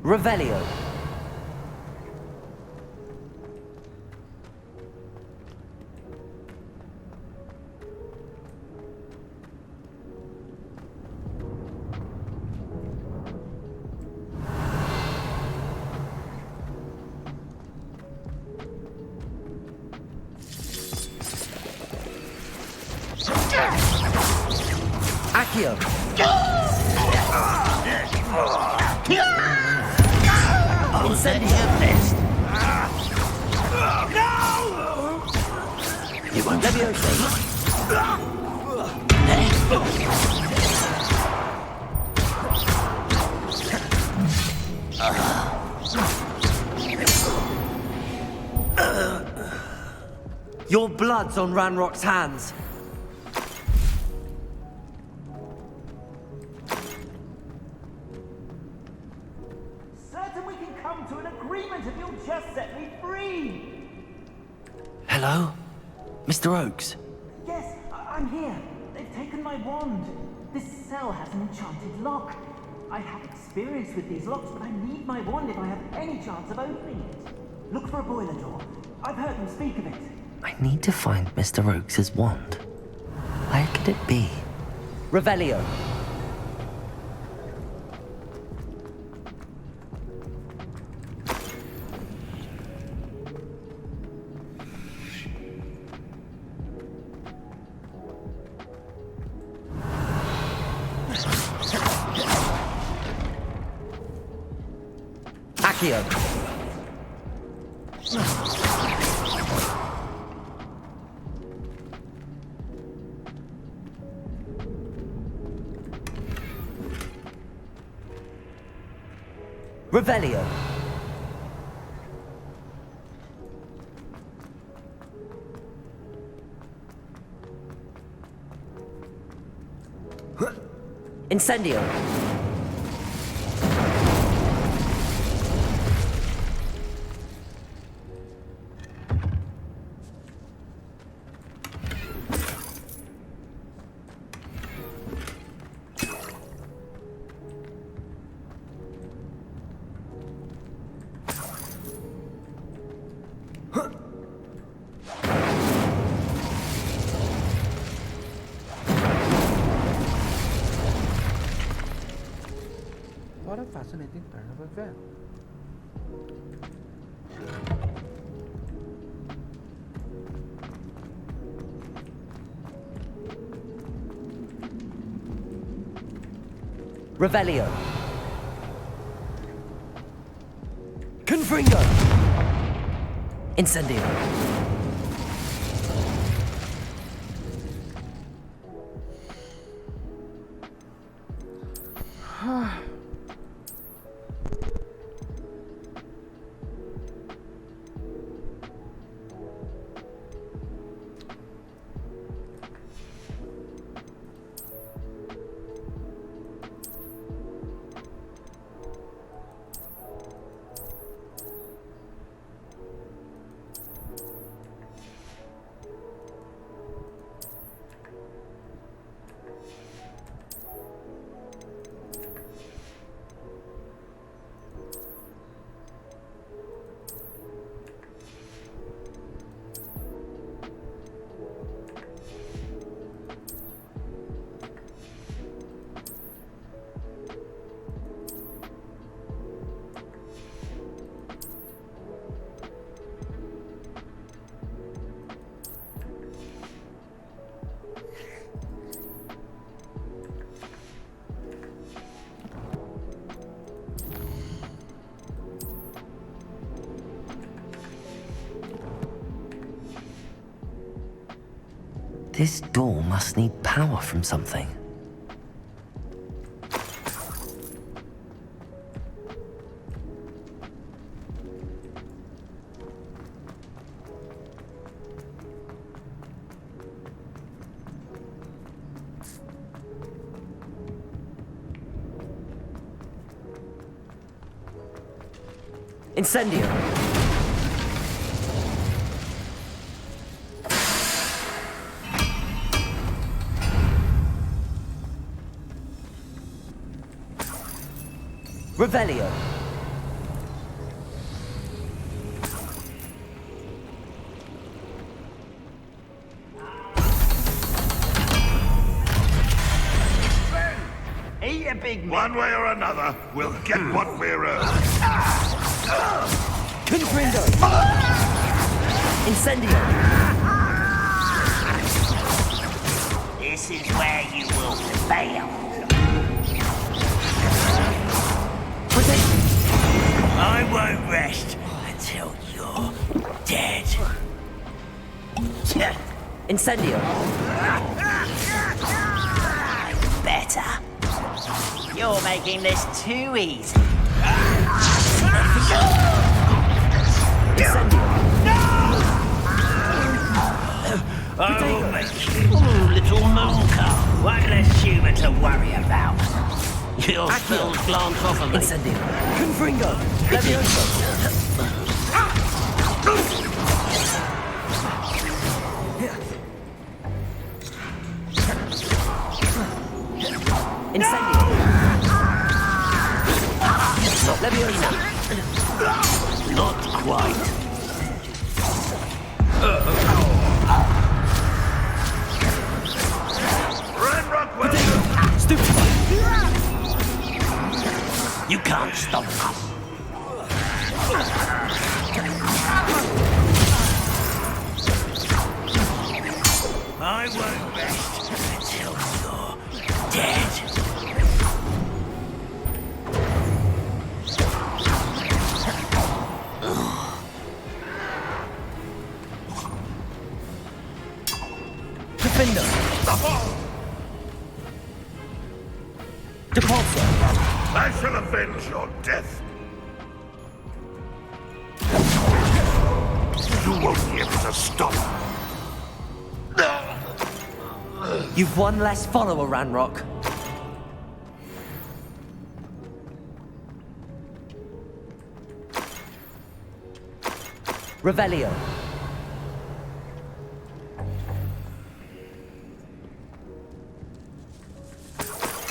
Revelio. Accio! Incendio! You won't Leviosa! Your blood's on Ranrock's hands. Certain we can come to an agreement if you'll just set me free. Hello? Mr. Oakes? Yes, I'm here. They've taken my wand. This cell has an enchanted lock. I have experience with these locks, but I need my wand if I have any chance of opening it. Look for a boiler door. I've heard them speak of it. I need to find Mr. Oakes' wand. Where could it be? Revelio. Accio. Revelio. Incendio. What a fascinating turn of events. Revelio. Confringo. Incendio. This door must need power from something. Incendio. Revelio. Eat a big man. One way or another, we'll get what we're earned. Confringo. Incendio. this is where you will fail. I won't rest until you're dead. Incendio. Better. You're making this too easy. I will make you little moon calf. One less human to worry about. Your spells glance off of me. Incendio. Confringo. Levioso. Incendio. Levioso. Not quite. You can't stop us. I won't rest until you're dead. Defender. Depulso. I shall avenge your death. You won't be able to stop. You've one less follower, Ranrock. Revelio.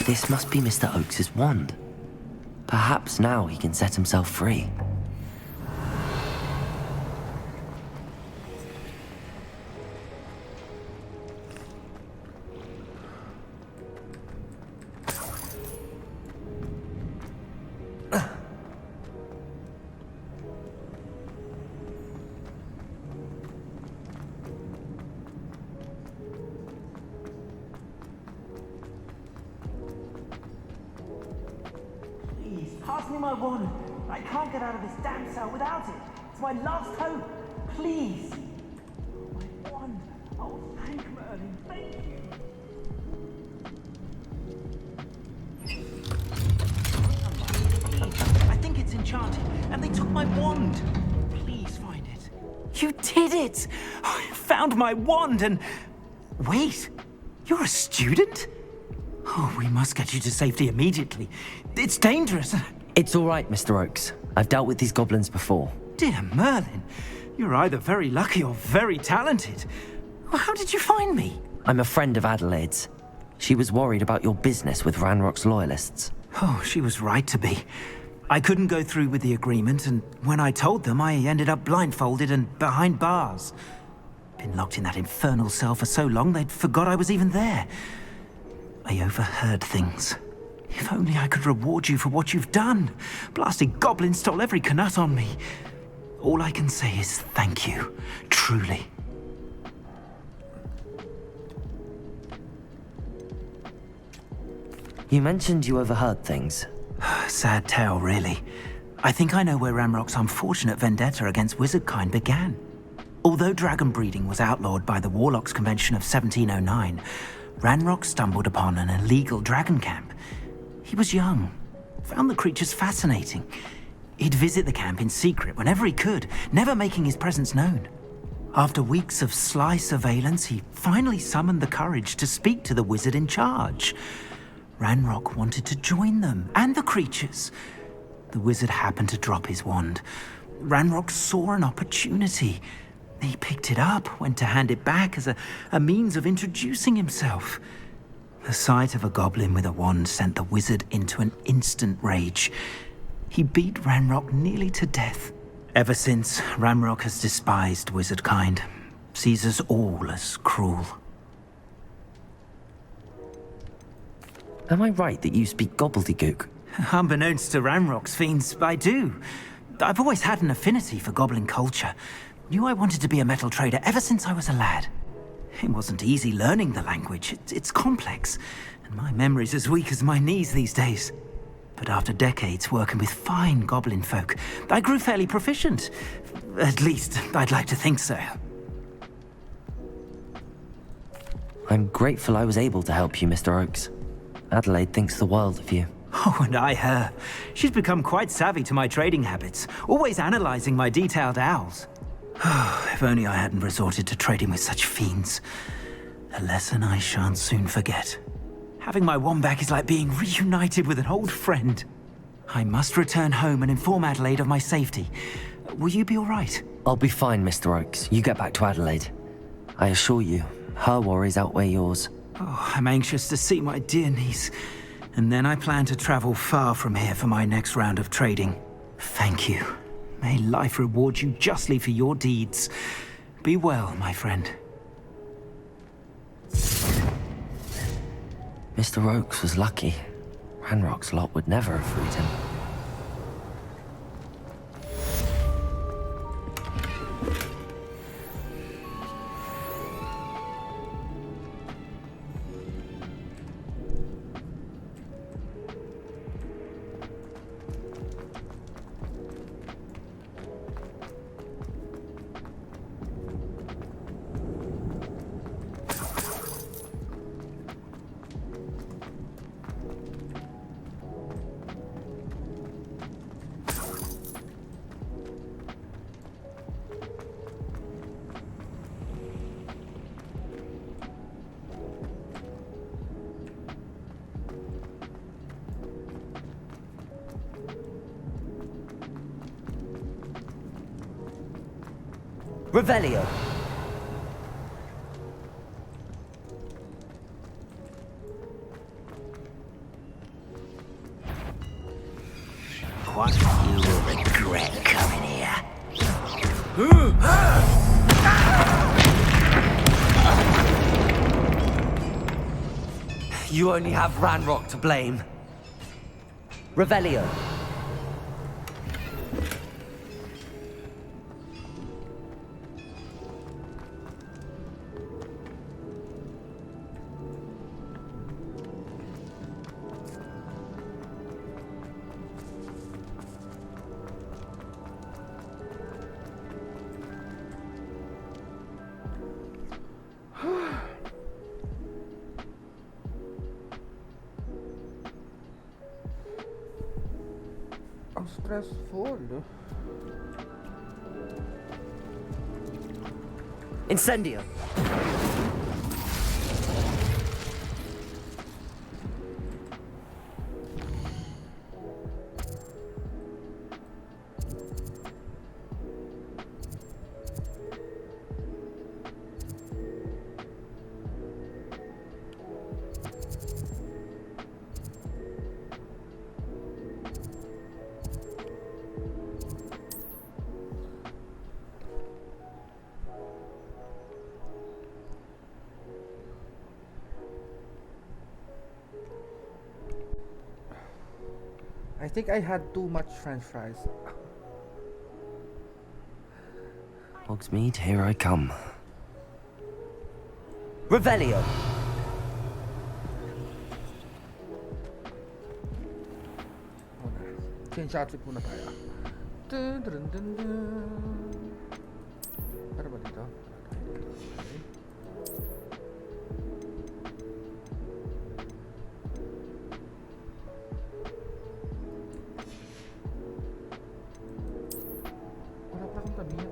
This must be Mr. Oakes's wand. Perhaps now he can set himself free. Pass me my wand. I can't get out of this damn cell without it. It's my last hope. Please. My wand. Oh, thank Merlin. Thank you. I think it's enchanted, and they took my wand. Please find it. You did it! I found my wand and... Wait, you're a student? Oh, we must get you to safety immediately. It's dangerous. It's all right, Mr. Oakes. I've dealt with these goblins before. Dear Merlin, you're either very lucky or very talented. Well, how did you find me? I'm a friend of Adelaide's. She was worried about your business with Ranrock's loyalists. Oh, she was right to be. I couldn't go through with the agreement, and when I told them, I ended up blindfolded and behind bars. Been locked in that infernal cell for so long, they'd forgot I was even there. I overheard things. If only I could reward you for what you've done. Blasted goblins stole every Knut on me. All I can say is thank you, truly. You mentioned you overheard things. Sad tale, really. I think I know where Ranrock's unfortunate vendetta against wizardkind began. Although dragon breeding was outlawed by the Warlocks Convention of 1709, Ranrock stumbled upon an illegal dragon camp. He was young, found the creatures fascinating. He'd visit the camp in secret whenever he could, never making his presence known. After weeks of sly surveillance, he finally summoned the courage to speak to the wizard in charge. Ranrock wanted to join them, and the creatures. The wizard happened to drop his wand. Ranrock saw an opportunity. He picked it up, went to hand it back as a means of introducing himself. The sight of a goblin with a wand sent the wizard into an instant rage. He beat Ranrock nearly to death. Ever since, Ranrock has despised wizardkind, sees us all as cruel. Am I right that you speak gobbledygook? Unbeknownst to Ranrock's fiends, I do. I've always had an affinity for goblin culture. Knew I wanted to be a metal trader ever since I was a lad. It wasn't easy learning the language. It's complex, and my memory's as weak as my knees these days. But after decades working with fine goblin folk, I grew fairly proficient. At least, I'd like to think so. I'm grateful I was able to help you, Mr. Oakes. Adelaide thinks the world of you. Oh, and I her. She's become quite savvy to my trading habits, always analyzing my detailed owls. If only I hadn't resorted to trading with such fiends. A lesson I shan't soon forget. Having my wand back is like being reunited with an old friend. I must return home and inform Adelaide of my safety. Will you be all right? I'll be fine, Mr. Oakes. You get back to Adelaide. I assure you, her worries outweigh yours. Oh, I'm anxious to see my dear niece. And then I plan to travel far from here for my next round of trading. Thank you. May life reward you justly for your deeds. Be well, my friend. Mr. Oakes was lucky. Ranrock's lot would never have freed him. Revelio. What you will regret coming here. You only have Ranrock to blame. Revelio. Stressful. Incendio. I think I had too much french fries. Hogsmeade, here I come. Revelio. Change outfit muna tayo. Dun, dun, dun, dun. Ano ba dito? Okay. Wala pa akong tabihan.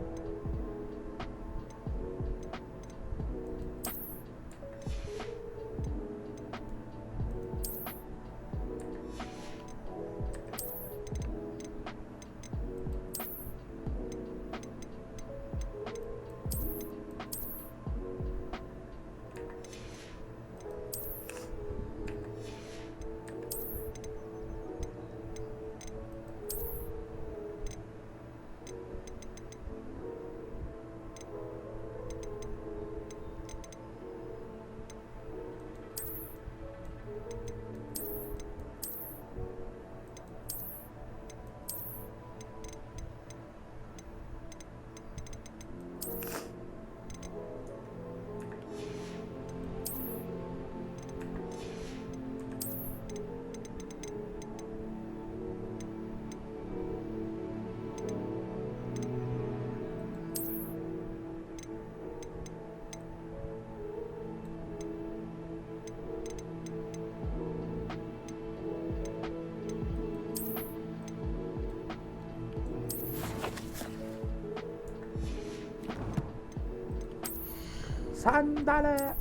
Sandali!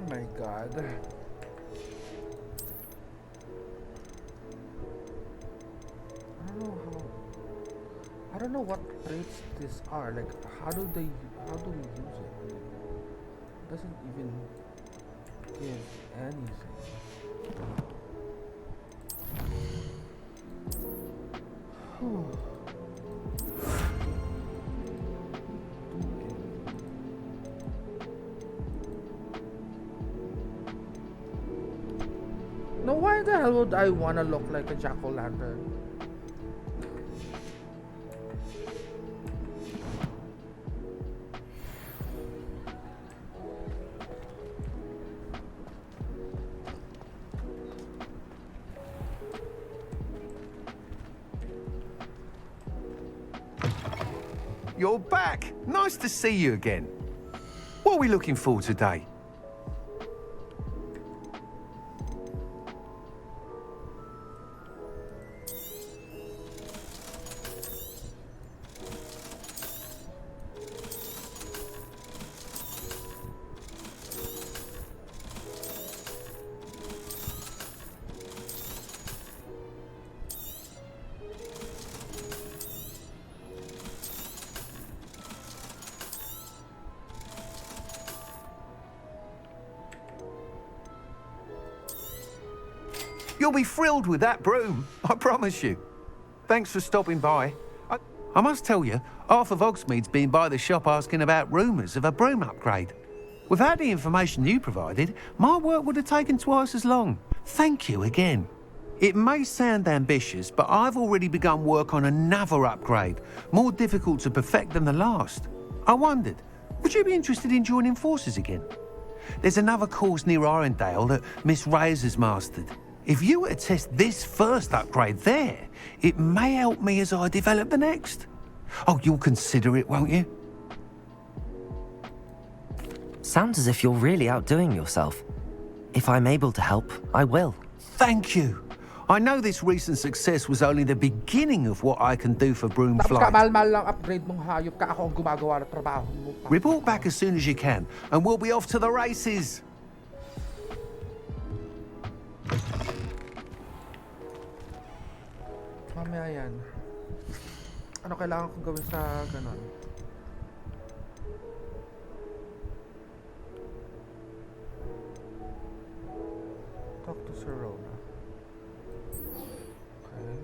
My god. I don't know what traits these are. Like, how do we use it? It doesn't even give anything. No, why the hell would I wanna look like a jack-o'-lantern? You're back. Nice to see you again. What are we looking for today? You'll be thrilled with that broom, I promise you. Thanks for stopping by. I must tell you, half of Hogsmeade's been by the shop asking about rumours of a broom upgrade. Without the information you provided, my work would have taken twice as long. Thank you again. It may sound ambitious, but I've already begun work on another upgrade, more difficult to perfect than the last. I wondered, would you be interested in joining forces again? There's another course near Arendale that Miss Reyes has mastered. If you were to test this first upgrade there, it may help me as I develop the next. Oh, you'll consider it, won't you? Sounds as if you're really outdoing yourself. If I'm able to help, I will. Thank you. I know this recent success was only the beginning of what I can do for Broom Tapos Flight. kamal-mal lang upgrade mong hayop ka. Ako ang gumagawa ng trabaho mo. Report back as soon as you can, and we'll be off to the races. Mamaya yan. Ano kailangan kong gawin sa ganon? Talk to Sir Rona. Okay.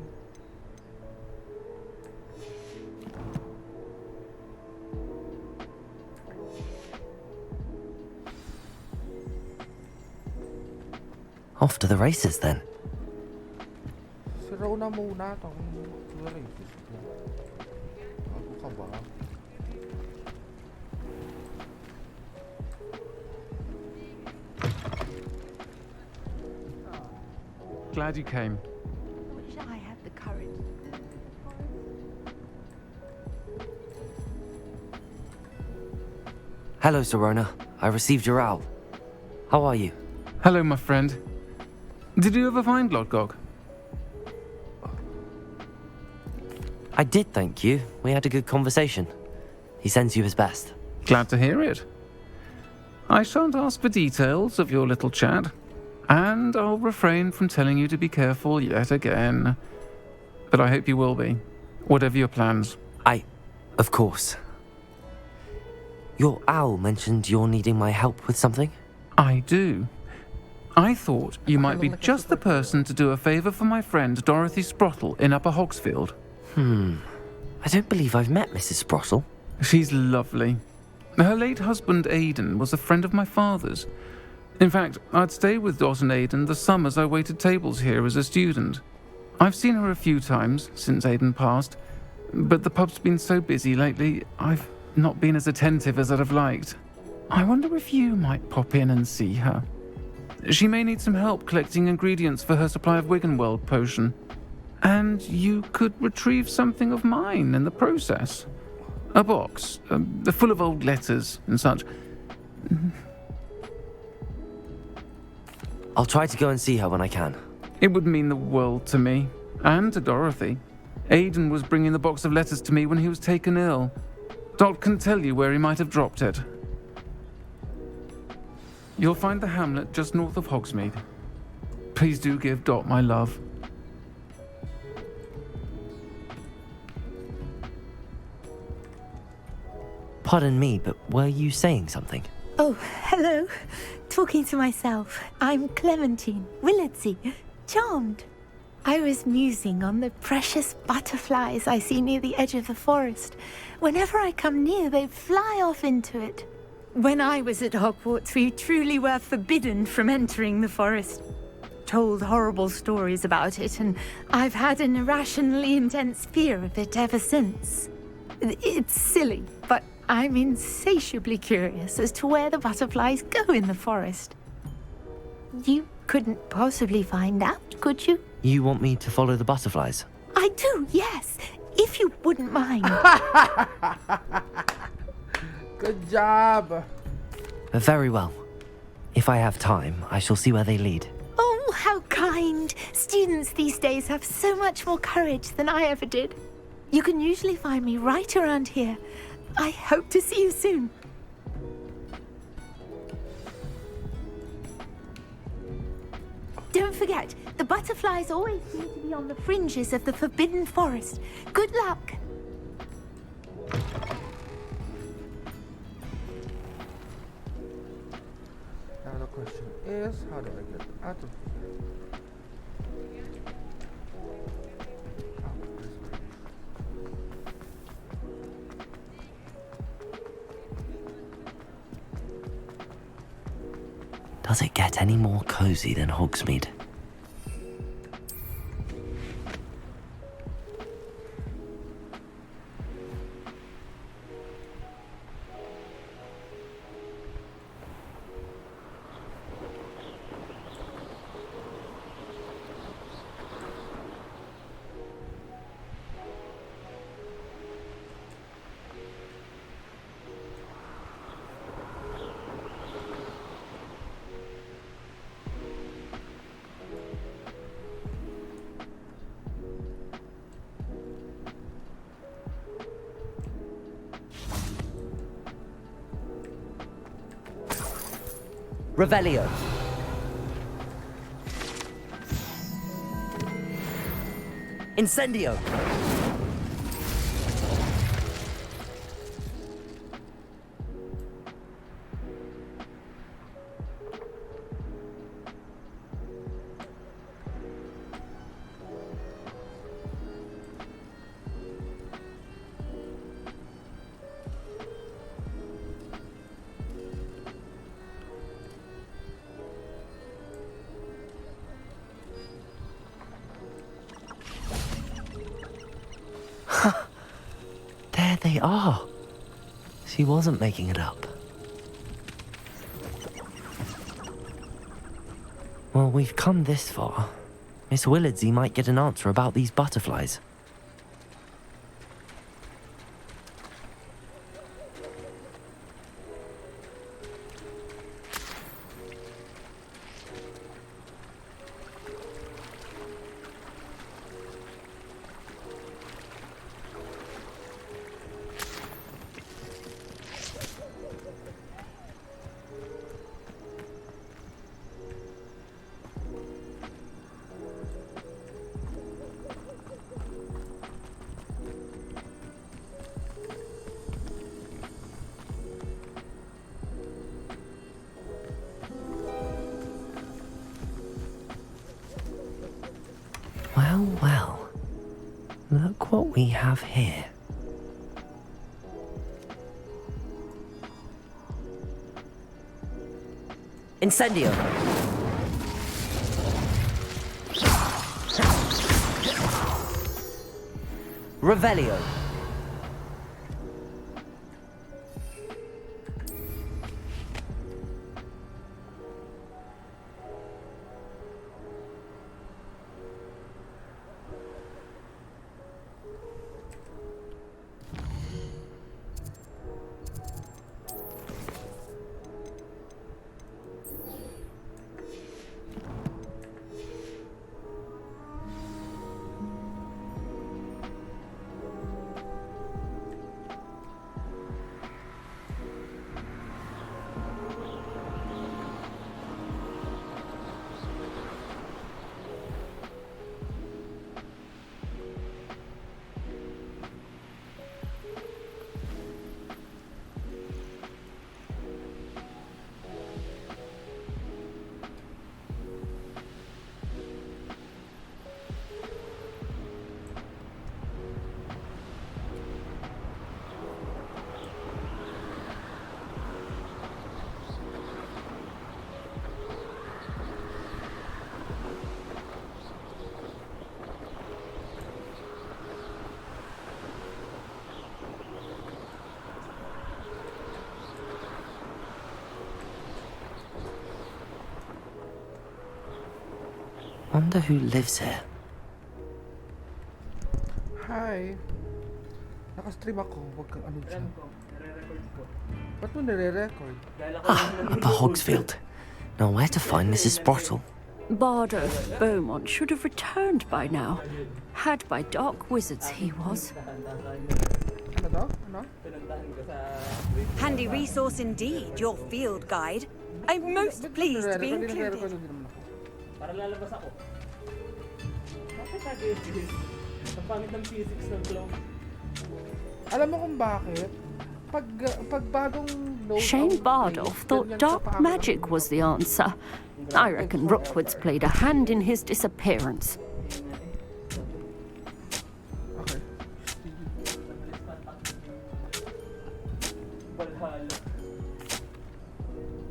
Off to the races then. Si Rona muna. Wala yung sister. Ako ka ba? Glad you came. I wish I had the courage. Hello, Serona. I received your owl. How are you? Hello, my friend. Did you ever find Lodgok? I did, thank you. We had a good conversation. He sends you his best. Glad to hear it. I shan't ask for details of your little chat, and I'll refrain from telling you to be careful yet again. But I hope you will be, whatever your plans. Of course. Your owl mentioned you're needing my help with something? I do. I thought you might be just the person to do a favour for my friend Dorothy Sprottle in Upper Hogsfield. I don't believe I've met Mrs. Sprottle. She's lovely. Her late husband Aidan was a friend of my father's. In fact, I'd stayed with Dot and Aidan the summers I waited tables here as a student. I've seen her a few times since Aidan passed, but the pub's been so busy lately, I've not been as attentive as I'd have liked. I wonder if you might pop in and see her. She may need some help collecting ingredients for her supply of Wiggenweld potion. And you could retrieve something of mine in the process. A box, full of old letters and such. I'll try to go and see her when I can. It would mean the world to me, and to Dorothy. Aidan was bringing the box of letters to me when he was taken ill. Dot can tell you where he might have dropped it. You'll find the hamlet just north of Hogsmeade. Please do give Dot my love. Pardon me, but were you saying something? Oh, hello. Talking to myself. I'm Clementine Willardsey. Charmed. I was musing on the precious butterflies I see near the edge of the forest. Whenever I come near, they fly off into it. When I was at Hogwarts, we truly were forbidden from entering the forest. Told horrible stories about it, and I've had an irrationally intense fear of it ever since. It's silly, but I'm insatiably curious as to where the butterflies go in the forest. You couldn't possibly find out, could you? You want me to follow the butterflies? I do, yes. If you wouldn't mind. Good job. Very well. If I have time, I shall see where they lead. Oh, how kind. Students these days have so much more courage than I ever did. You can usually find me right around here. I hope to see you soon. Don't forget, the butterflies always seem to be on the fringes of the Forbidden Forest. Good luck. Now the question is, how do I get out of here? Does it get any more cozy than Hogsmeade? Revelio. Incendio. There they are. She wasn't making it up. Well, we've come this far. Miss Willardsey might get an answer about these butterflies. Well, well. Look what we have here. Incendio. Revelio. Wonder who lives here. Hi. Nakastream ako. Huwag kang ano dyan. Ba't mo nire-record? Upper Hogsfield. Now where to find Mrs. Sprottle? Bardo Beaumont should have returned by now. Had by dark wizards he was. Ano daw? Ano? Handy resource indeed, your field guide. I'm most pleased to be included. Para lalabas ako. Bakit nag-i-exist? Sa pangit ng physics ng clown. Alam mo kung bakit? Pag bagong load Shane Bardolph thought dark magic was the answer. I reckon Rookwood's played a hand in his disappearance. Okay.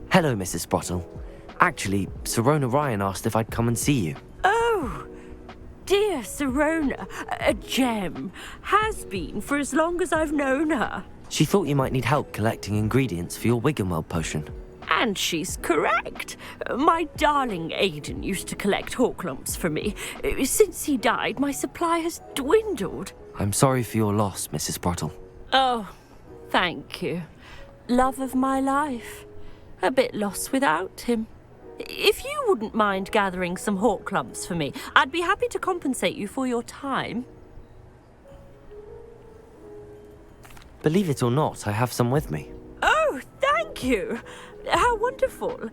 Hello, Mrs. Sprottle. Actually, Sirona Ryan asked if I'd come and see you. Oh, dear Sirona, a gem. Has been for as long as I've known her. She thought you might need help collecting ingredients for your Wiggenweld potion. And she's correct. My darling Aidan used to collect hawklumps for me. Since he died, my supply has dwindled. I'm sorry for your loss, Mrs. Sprottle. Oh, thank you. Love of my life. A bit lost without him. If you wouldn't mind gathering some hawklumps for me, I'd be happy to compensate you for your time. Believe it or not, I have some with me. Oh, thank you. How wonderful.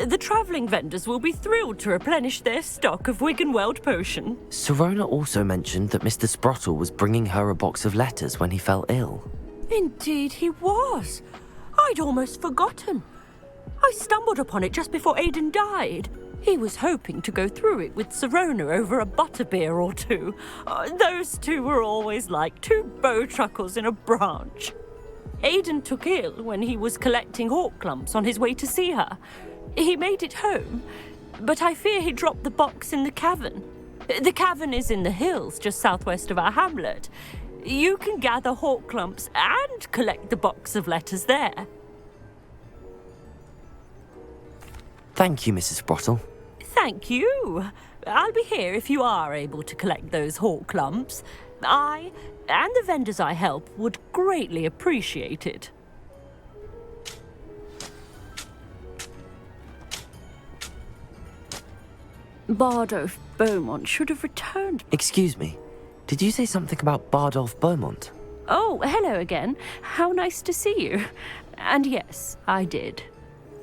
The travelling vendors will be thrilled to replenish their stock of Wiggenweld potion. Sirona also mentioned that Mr. Sprottle was bringing her a box of letters when he fell ill. Indeed he was. I'd almost forgotten. I stumbled upon it just before Aidan died. He was hoping to go through it with Sirona over a butterbeer or two. Those two were always like two bowtruckles in a branch. Aidan took ill when he was collecting hawk clumps on his way to see her. He made it home, but I fear he dropped the box in the cavern. The cavern is in the hills just southwest of our hamlet. You can gather hawk clumps and collect the box of letters there. Thank you, Mrs. Sprottle. Thank you. I'll be here if you are able to collect those hawk clumps. I and the vendors I help would greatly appreciate it. Bardolph Beaumont should have returned. Excuse me, did you say something about Bardolph Beaumont? Oh, hello again. How nice to see you. And yes, I did.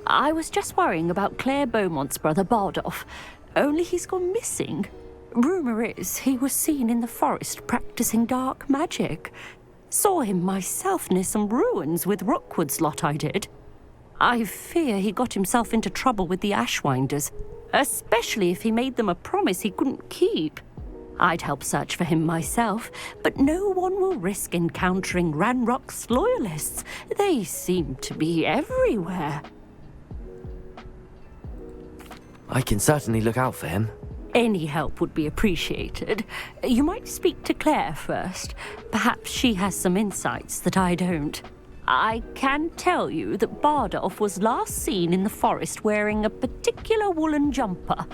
I was just worrying about Claire Beaumont's brother Bardolph, only he's gone missing. Rumour is he was seen in the forest practicing dark magic. Saw him myself near some ruins with Rookwood's lot I did. I fear he got himself into trouble with the Ashwinders, especially if he made them a promise he couldn't keep. I'd help search for him myself, but no one will risk encountering Ranrock's loyalists. They seem to be everywhere. I can certainly look out for him. Any help would be appreciated. You might speak to Claire first. Perhaps she has some insights that I don't. I can tell you that Bardolph was last seen in the forest wearing a particular woolen jumper,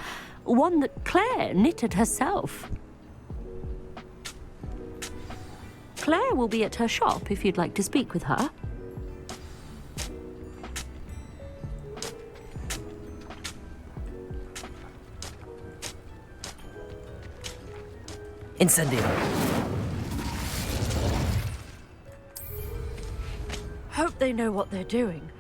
one that Claire knitted herself. Claire will be at her shop if you'd like to speak with her. Incendio. Hope they know what they're doing.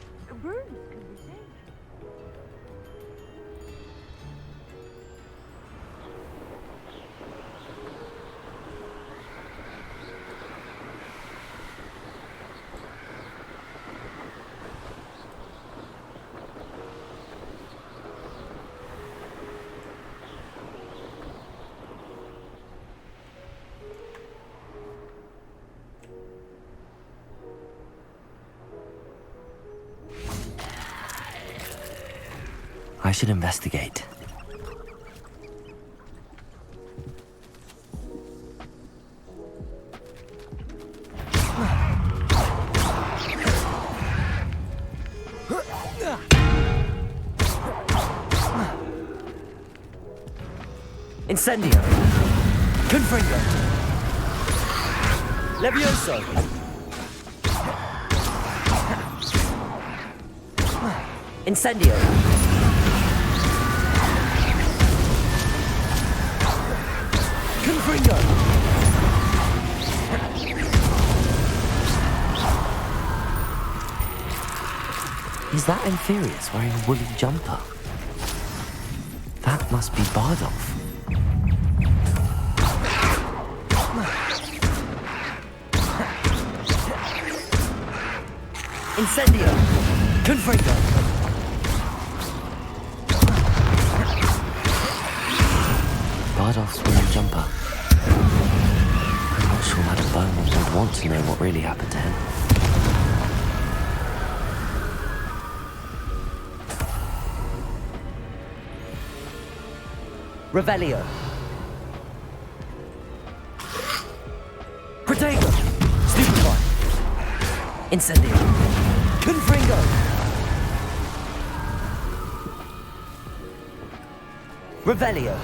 I should investigate. Incendio! Confringo! Levioso! Incendio! Confringo! Is that Inferius wearing a woolly jumper? That must be Bardolph. Incendio! Confringo! Bardolph's woolly jumper. I'm not sure Madame Beaumont would want to know what really happened to him. Revelio. Protego. Stupefy. Incendio. Confringo. Revelio.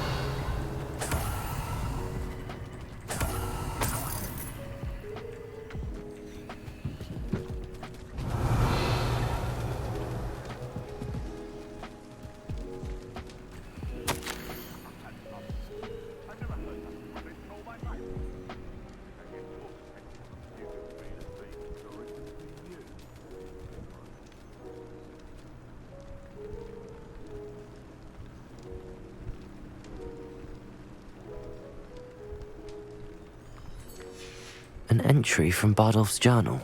An entry from Bardolph's journal.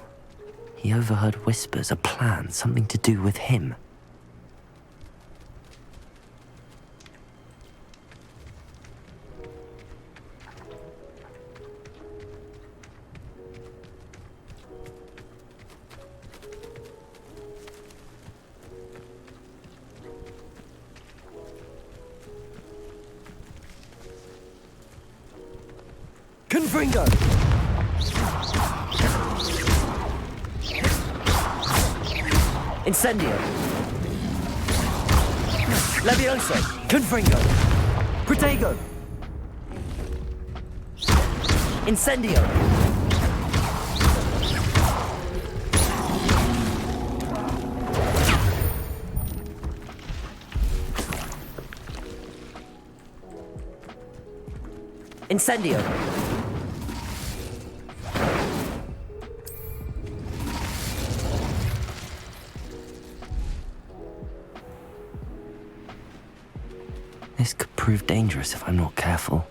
He overheard whispers, a plan, something to do with him. Confringo! Incendio! Levioso! Confringo! Protego! Incendio! Incendio! This could prove dangerous if I'm not careful.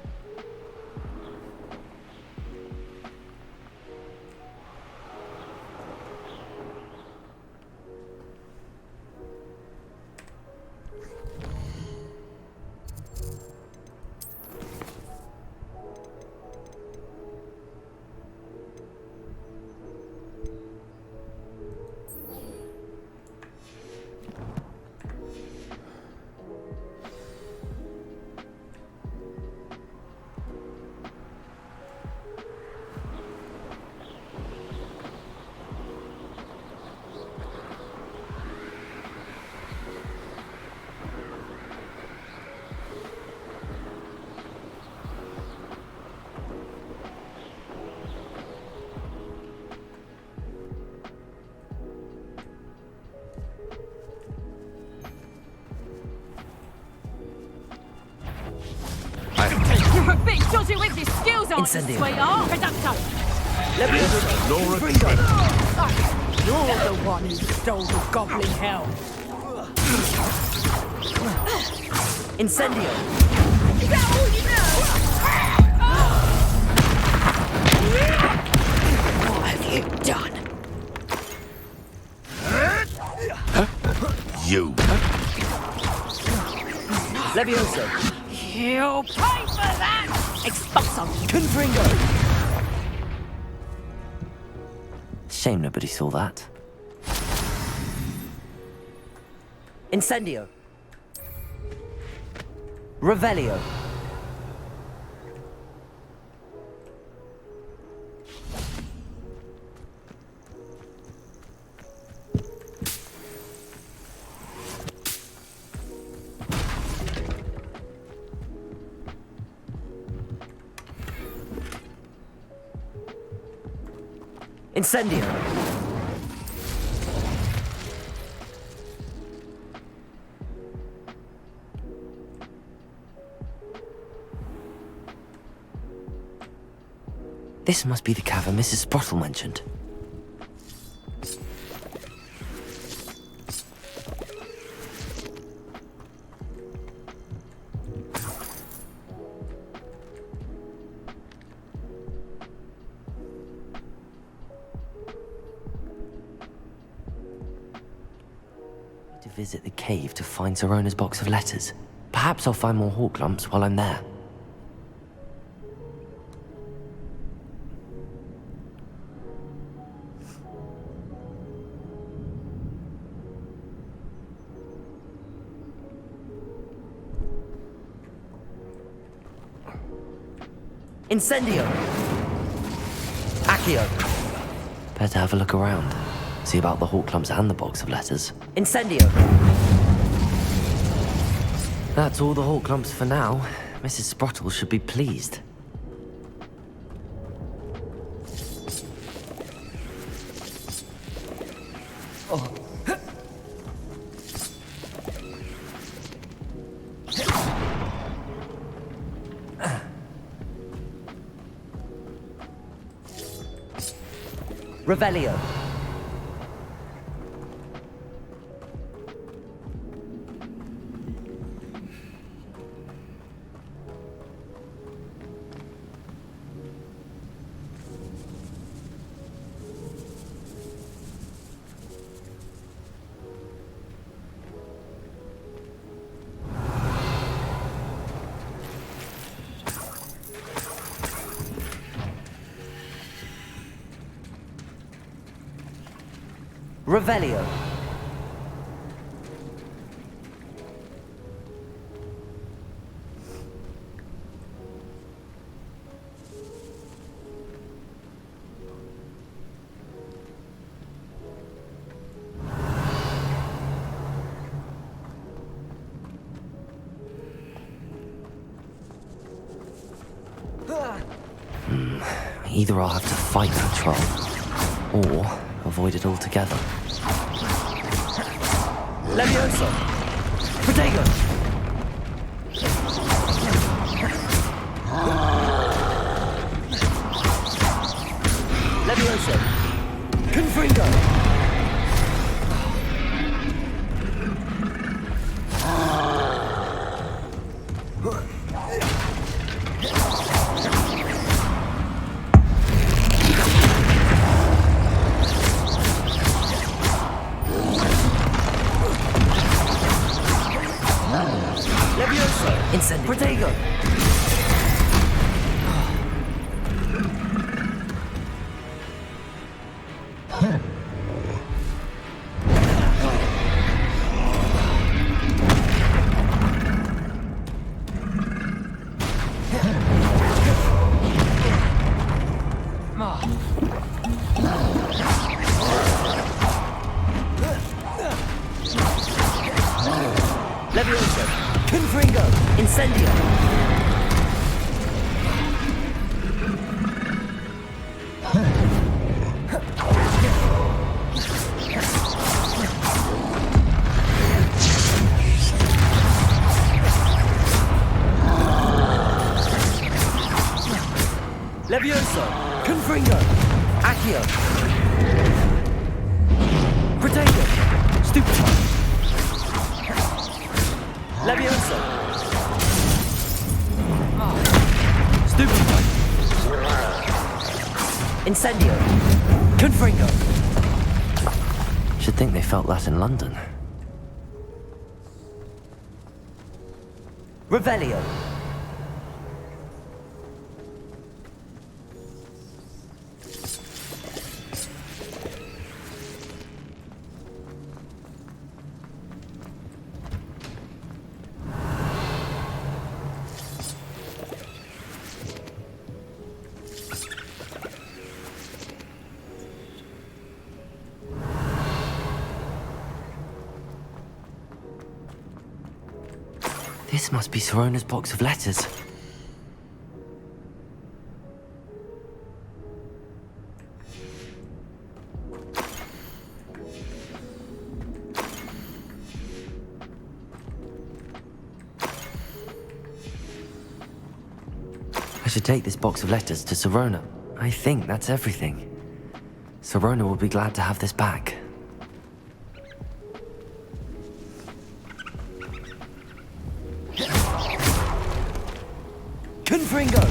You're a bit dodgy with your skills, aren't you, Incendio. sweetheart? Reducto! You're the one who stole the goblin hell. Incendio! Is that all you know? What have you done? You. Levioso! You'll pay for that! Expulso! Confringo! Shame nobody saw that. Incendio! Revelio! Incendio! This must be the cavern Mrs. Sprottle mentioned. To visit the cave to find Zerona's box of letters. Perhaps I'll find more hawk lumps while I'm there. Incendio! Accio! Better have a look around. See about the hawk lumps and the box of letters. Incendio! That's all the hawk lumps for now. Mrs. Sprottle should be pleased. Oh. Revelio. Revelio. Either I'll have to fight that troll, or avoid it altogether. Levioso! Protego! Levioso! Confringo! Incendio. Protego! Levioso! Confringo! Incendio! Levioso! Confringo! Accio! Protego! Stupefy! Levioso! Stupefy! Incendio! Confringo! Should think they felt that in London. Revelio! This must be Sorona's box of letters. I should take this box of letters to Sorona. I think that's everything. Sorona will be glad to have this back. Confringo!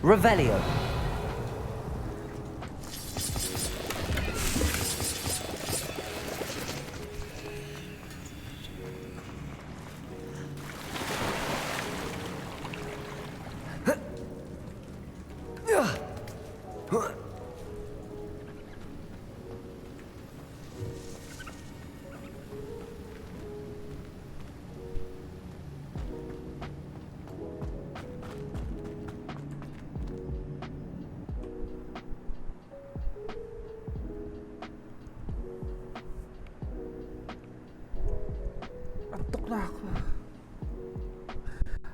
Revelio!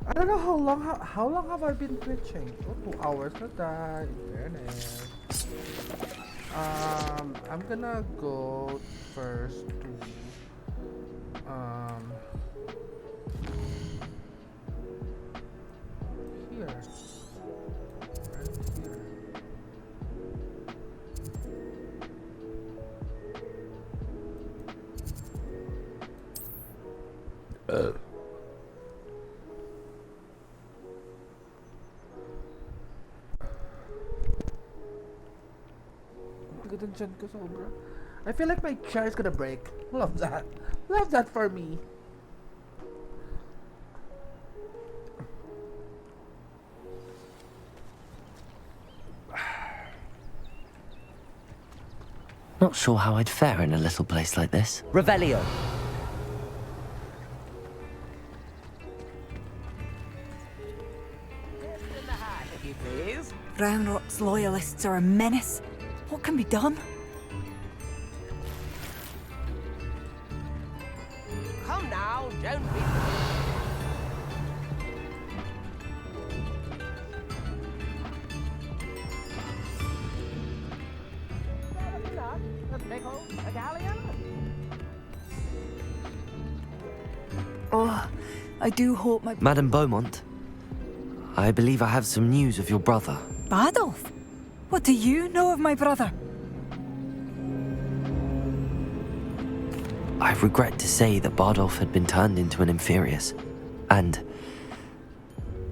I don't know how long have I been twitching? Oh, 2 hours na tayo. In fairness. I'm gonna go first to here. Right here. I feel like my chair is gonna break. Love that. Love that for me. Not sure how I'd fare in a little place like this. Revelio. Ranrock's loyalists are a menace. What can be done? Come now, don't be... Oh, I do hope my... Madame Beaumont, I believe I have some news of your brother. Bardolph? What do you know of my brother? I regret to say that Bardolph had been turned into an Inferius, and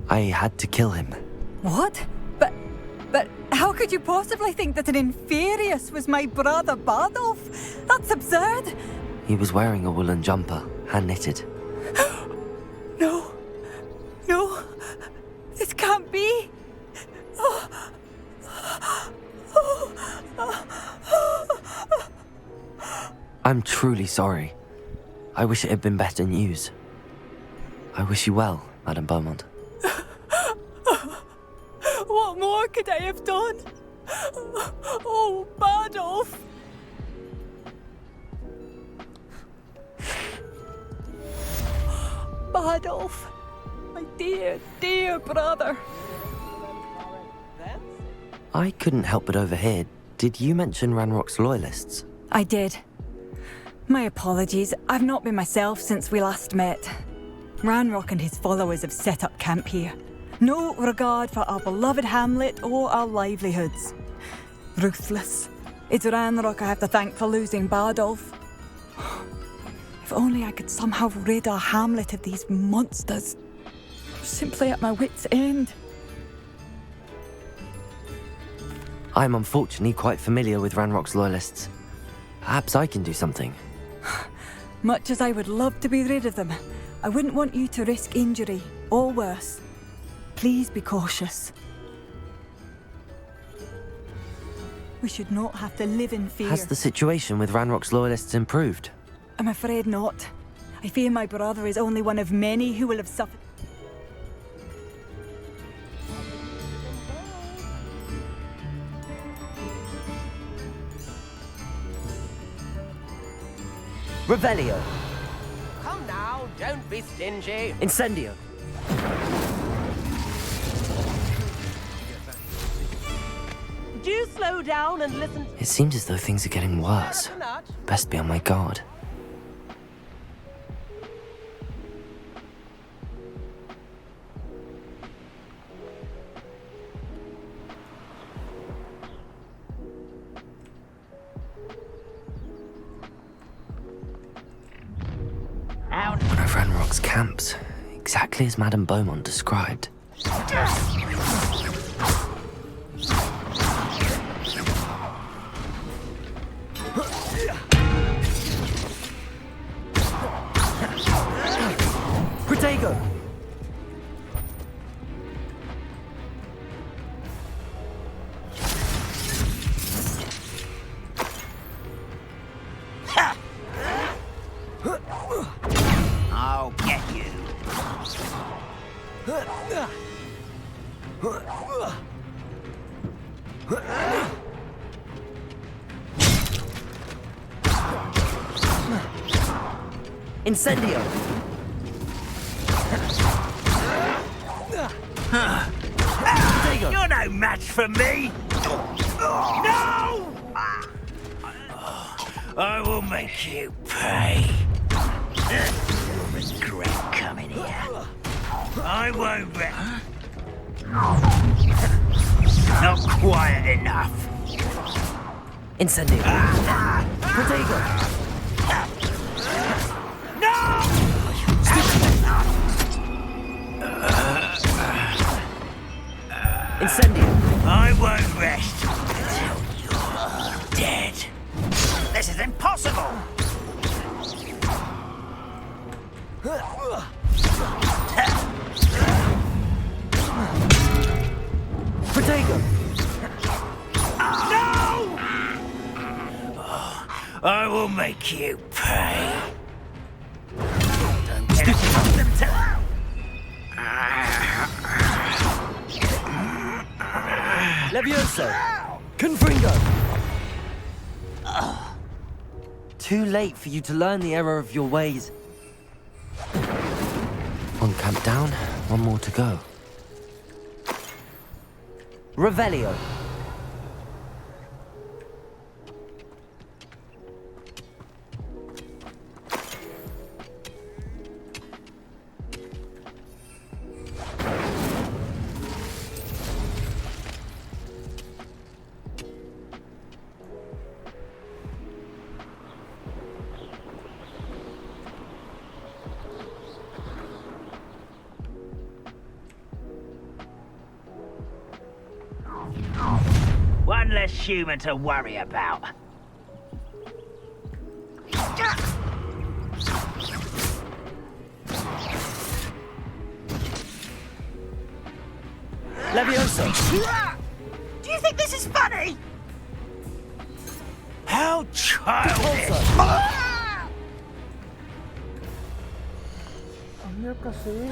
I had to kill him. What? But how could you possibly think that an Inferius was my brother Bardolph? That's absurd! He was wearing a woolen jumper, hand-knitted. No. No. This can't be. I'm truly sorry. I wish it had been better news. I wish you well, Madame Beaumont. What more could I have done? Oh, Bardolph! Bardolph, my dear, dear brother. I couldn't help but overhear. Did you mention Ranrock's loyalists? I did. My apologies. I've not been myself since we last met. Ranrock and his followers have set up camp here. No regard for our beloved hamlet or our livelihoods. Ruthless. It's Ranrock I have to thank for losing Bardolph. If only I could somehow rid our hamlet of these monsters. I'm simply at my wit's end. I'm unfortunately quite familiar with Ranrock's loyalists. Perhaps I can do something. Much as I would love to be rid of them, I wouldn't want you to risk injury, or worse. Please be cautious. We should not have to live in fear. Has the situation with Ranrock's loyalists improved? I'm afraid not. I fear my brother is only one of many who will have suffered. Revelio. Come now, don't be stingy. Incendio. Do slow down and listen. It seems as though things are getting worse. Best be on my guard. One of Ranrock's camps, exactly as Madame Beaumont described. Protego! I'll get you. Incendio! You're no match for me. No! I will make you pay. You'll regret coming here. I won't bet. Not quiet enough. Incendio! Protego! No! Incendio! I won't rest until you're dead. This is impossible! Protego! No! I will make you pay. Don't get accustomed to Levioso! Confringo! Too late for you to learn the error of your ways. One camp down, one more to go. Revelio. One less human to worry about. Levioso! Do you think this is funny? How childish! Ang hirap kasi.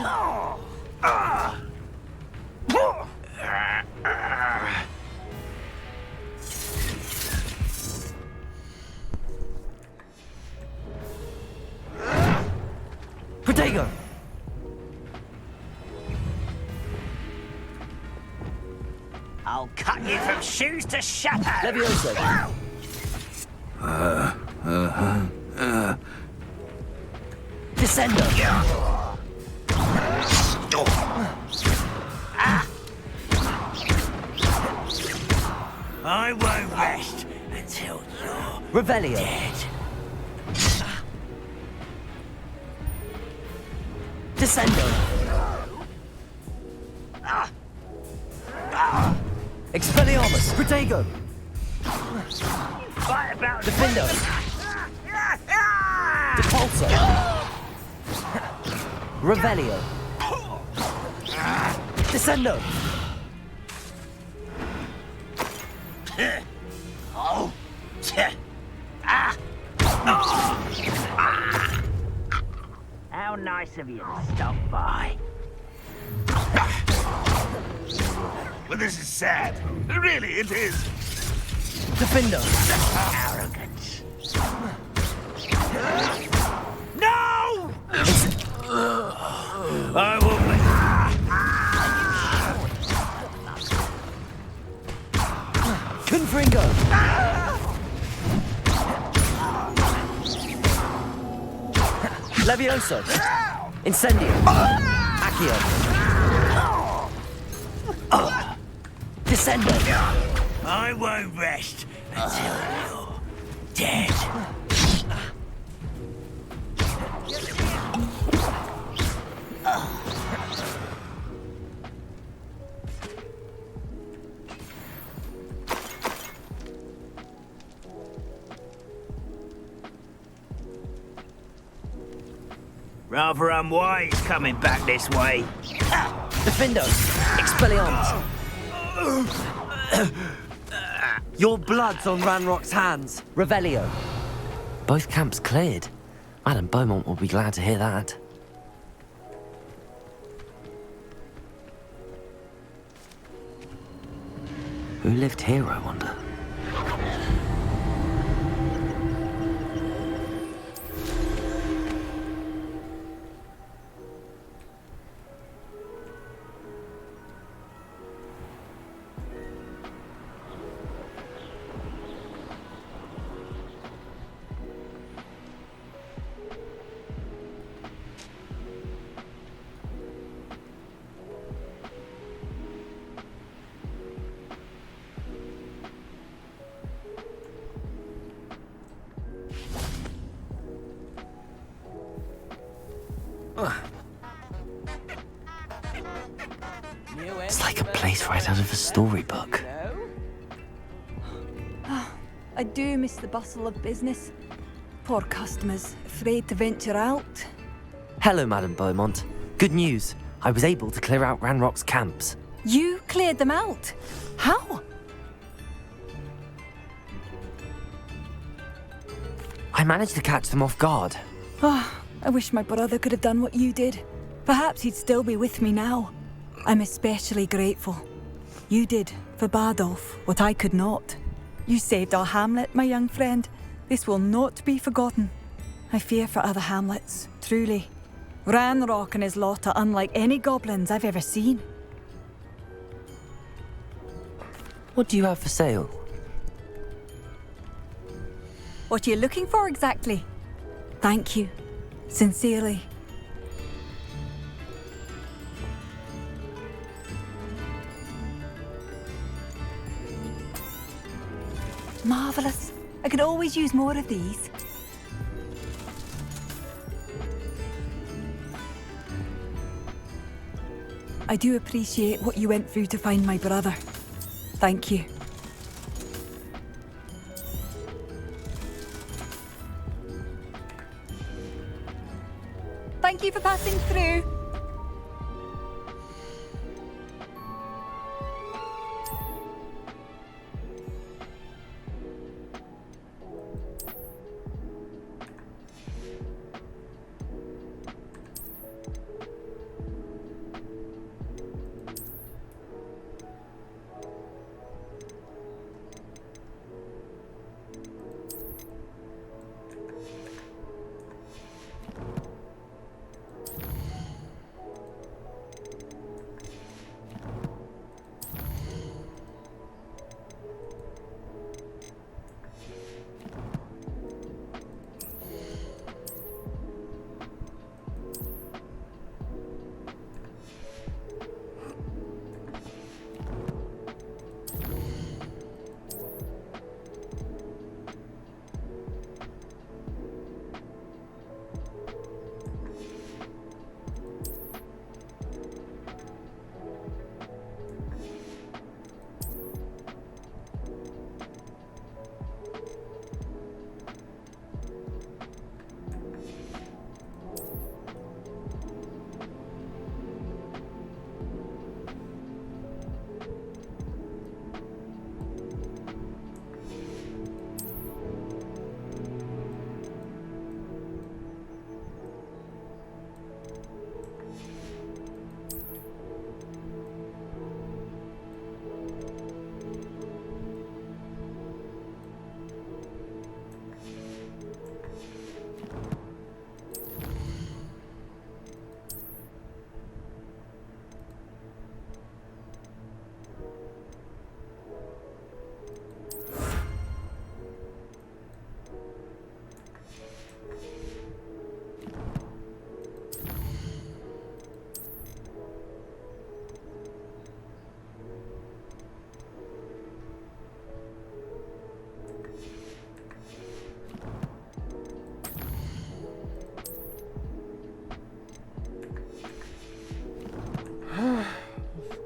Protego! I'll cut you from shoes to shadow. Levioso! Descendo! I won't rest until you're Revelio! dead. Descendo! Expelliarmus! Protego! Fight about Defendo! Depulso! Revelio! Descendo! Oh. How nice of you to stop by. Well, this is sad. Really, it is. Defendo! Arrogance. No! I will make... Confringo! Levioso! Incendio! Accio! Descendo! I won't rest until you're dead. Rather unwise coming back this way. Defendo! Expelliarmus! Your blood's on Ranrock's hands. Revelio. Both camps cleared. Madame Beaumont will be glad to hear that. Who lived here, I wonder? It's like a place right out of a storybook. I do miss the bustle of business. Poor customers, afraid to venture out. Hello, Madam Beaumont. Good news. I was able to clear out Ranrock's camps. You cleared them out? How? I managed to catch them off guard. Oh, I wish my brother could have done what you did. Perhaps he'd still be with me now. I'm especially grateful. You did, for Bardolph, what I could not. You saved our hamlet, my young friend. This will not be forgotten. I fear for other hamlets, truly. Ranrock and his lot are unlike any goblins I've ever seen. What do you have for sale? What are you looking for exactly? Thank you. Sincerely. Marvellous. I could always use more of these. I do appreciate what you went through to find my brother. Thank you. Thank you for passing through.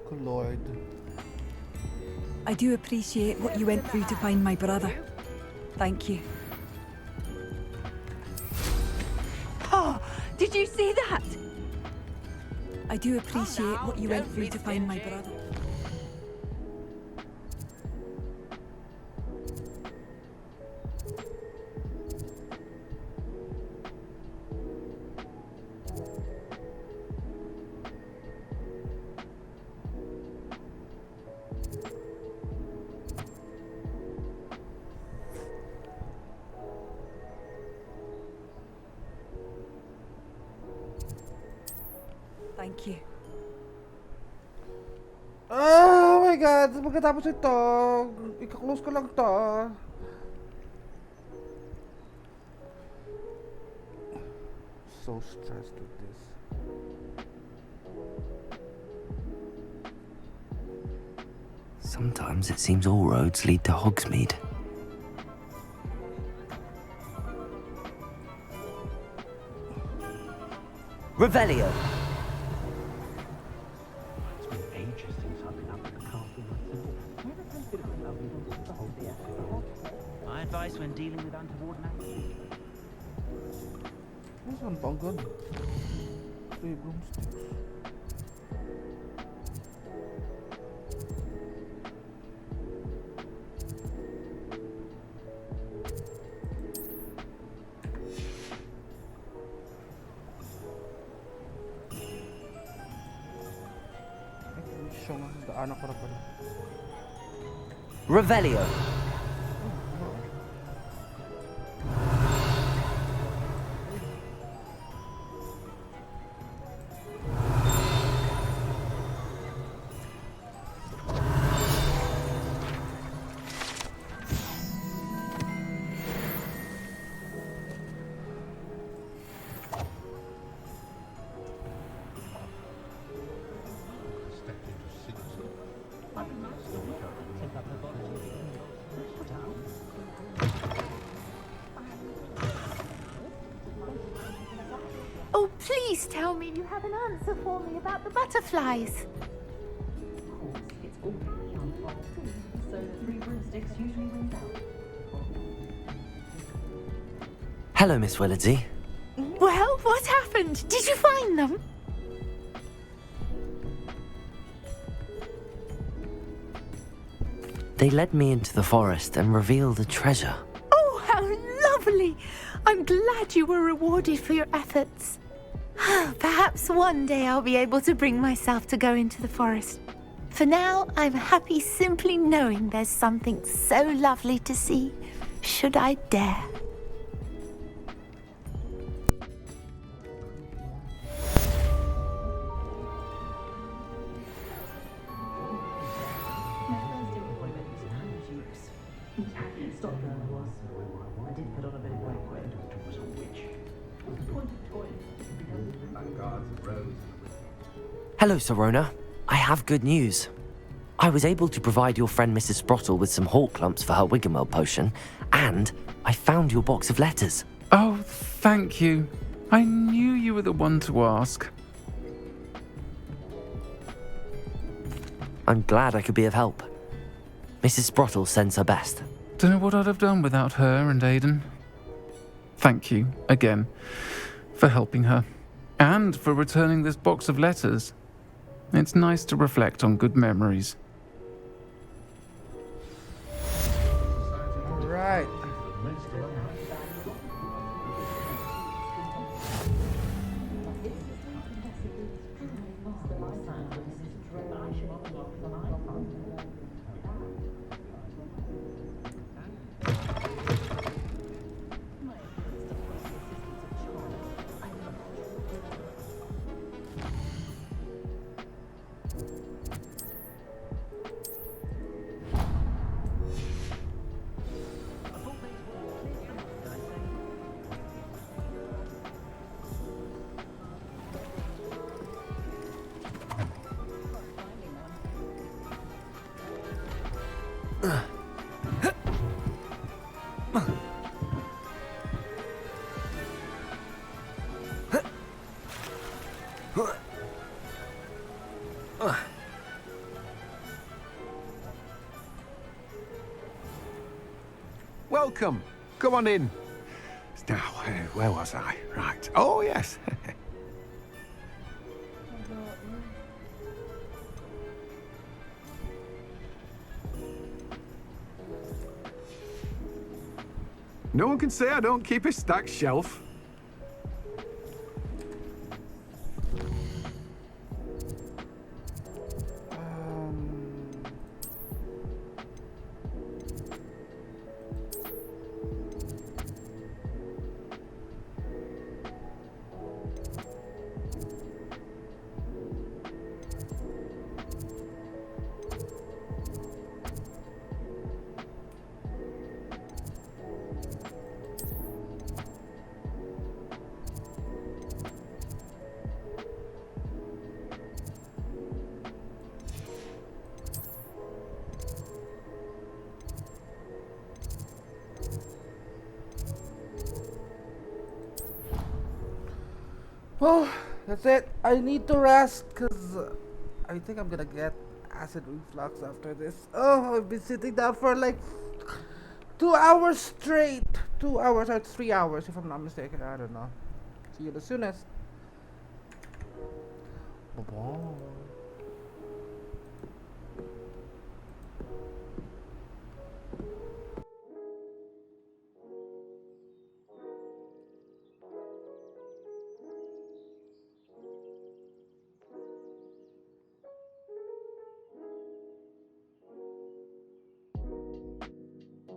Good Lord. I do appreciate what you went through to find my brother. Thank you. Oh, did you see that? I do appreciate what you went through to find my brother. Thank you. Oh my God! Pagkatapos ito, ika-close ko lang to. So stressed with this. Sometimes it seems all roads lead to Hogsmeade. Revelio! It's been ages since I've been up at the castle myself. Never tasted it lovely to hold the apple. My advice when dealing with untoward matters. This one pang good. 3 broomsticks. Siya nga, daanan ko na pala. Revelio. Oh, please tell me you have an answer for me about the butterflies. Hello, Miss Willardsey. Well, what happened? Did you find them? They led me into the forest and revealed a treasure. Oh, how lovely! I'm glad you were rewarded for your efforts. Perhaps one day I'll be able to bring myself to go into the forest. For now, I'm happy simply knowing there's something so lovely to see, should I dare. Hello, Sorona. I have good news. I was able to provide your friend Mrs. Sprottle with some hawk lumps for her Wiggenweld potion, and I found your box of letters. Oh, thank you. I knew you were the one to ask. I'm glad I could be of help. Mrs. Sprottle sends her best. Don't know what I'd have done without her and Aidan. Thank you, again, for helping her, and for returning this box of letters. It's nice to reflect on good memories. All right. Welcome. Come on in. Now, where was I? Right. Oh, yes. No one can say I don't keep a stacked shelf. Oh, that's it. I need to rest because I think I'm gonna get acid reflux after this. Oh, I've been sitting down for like 2 hours straight. 2 hours or 3 hours if I'm not mistaken. I don't know. See you the soonest. Bye-bye.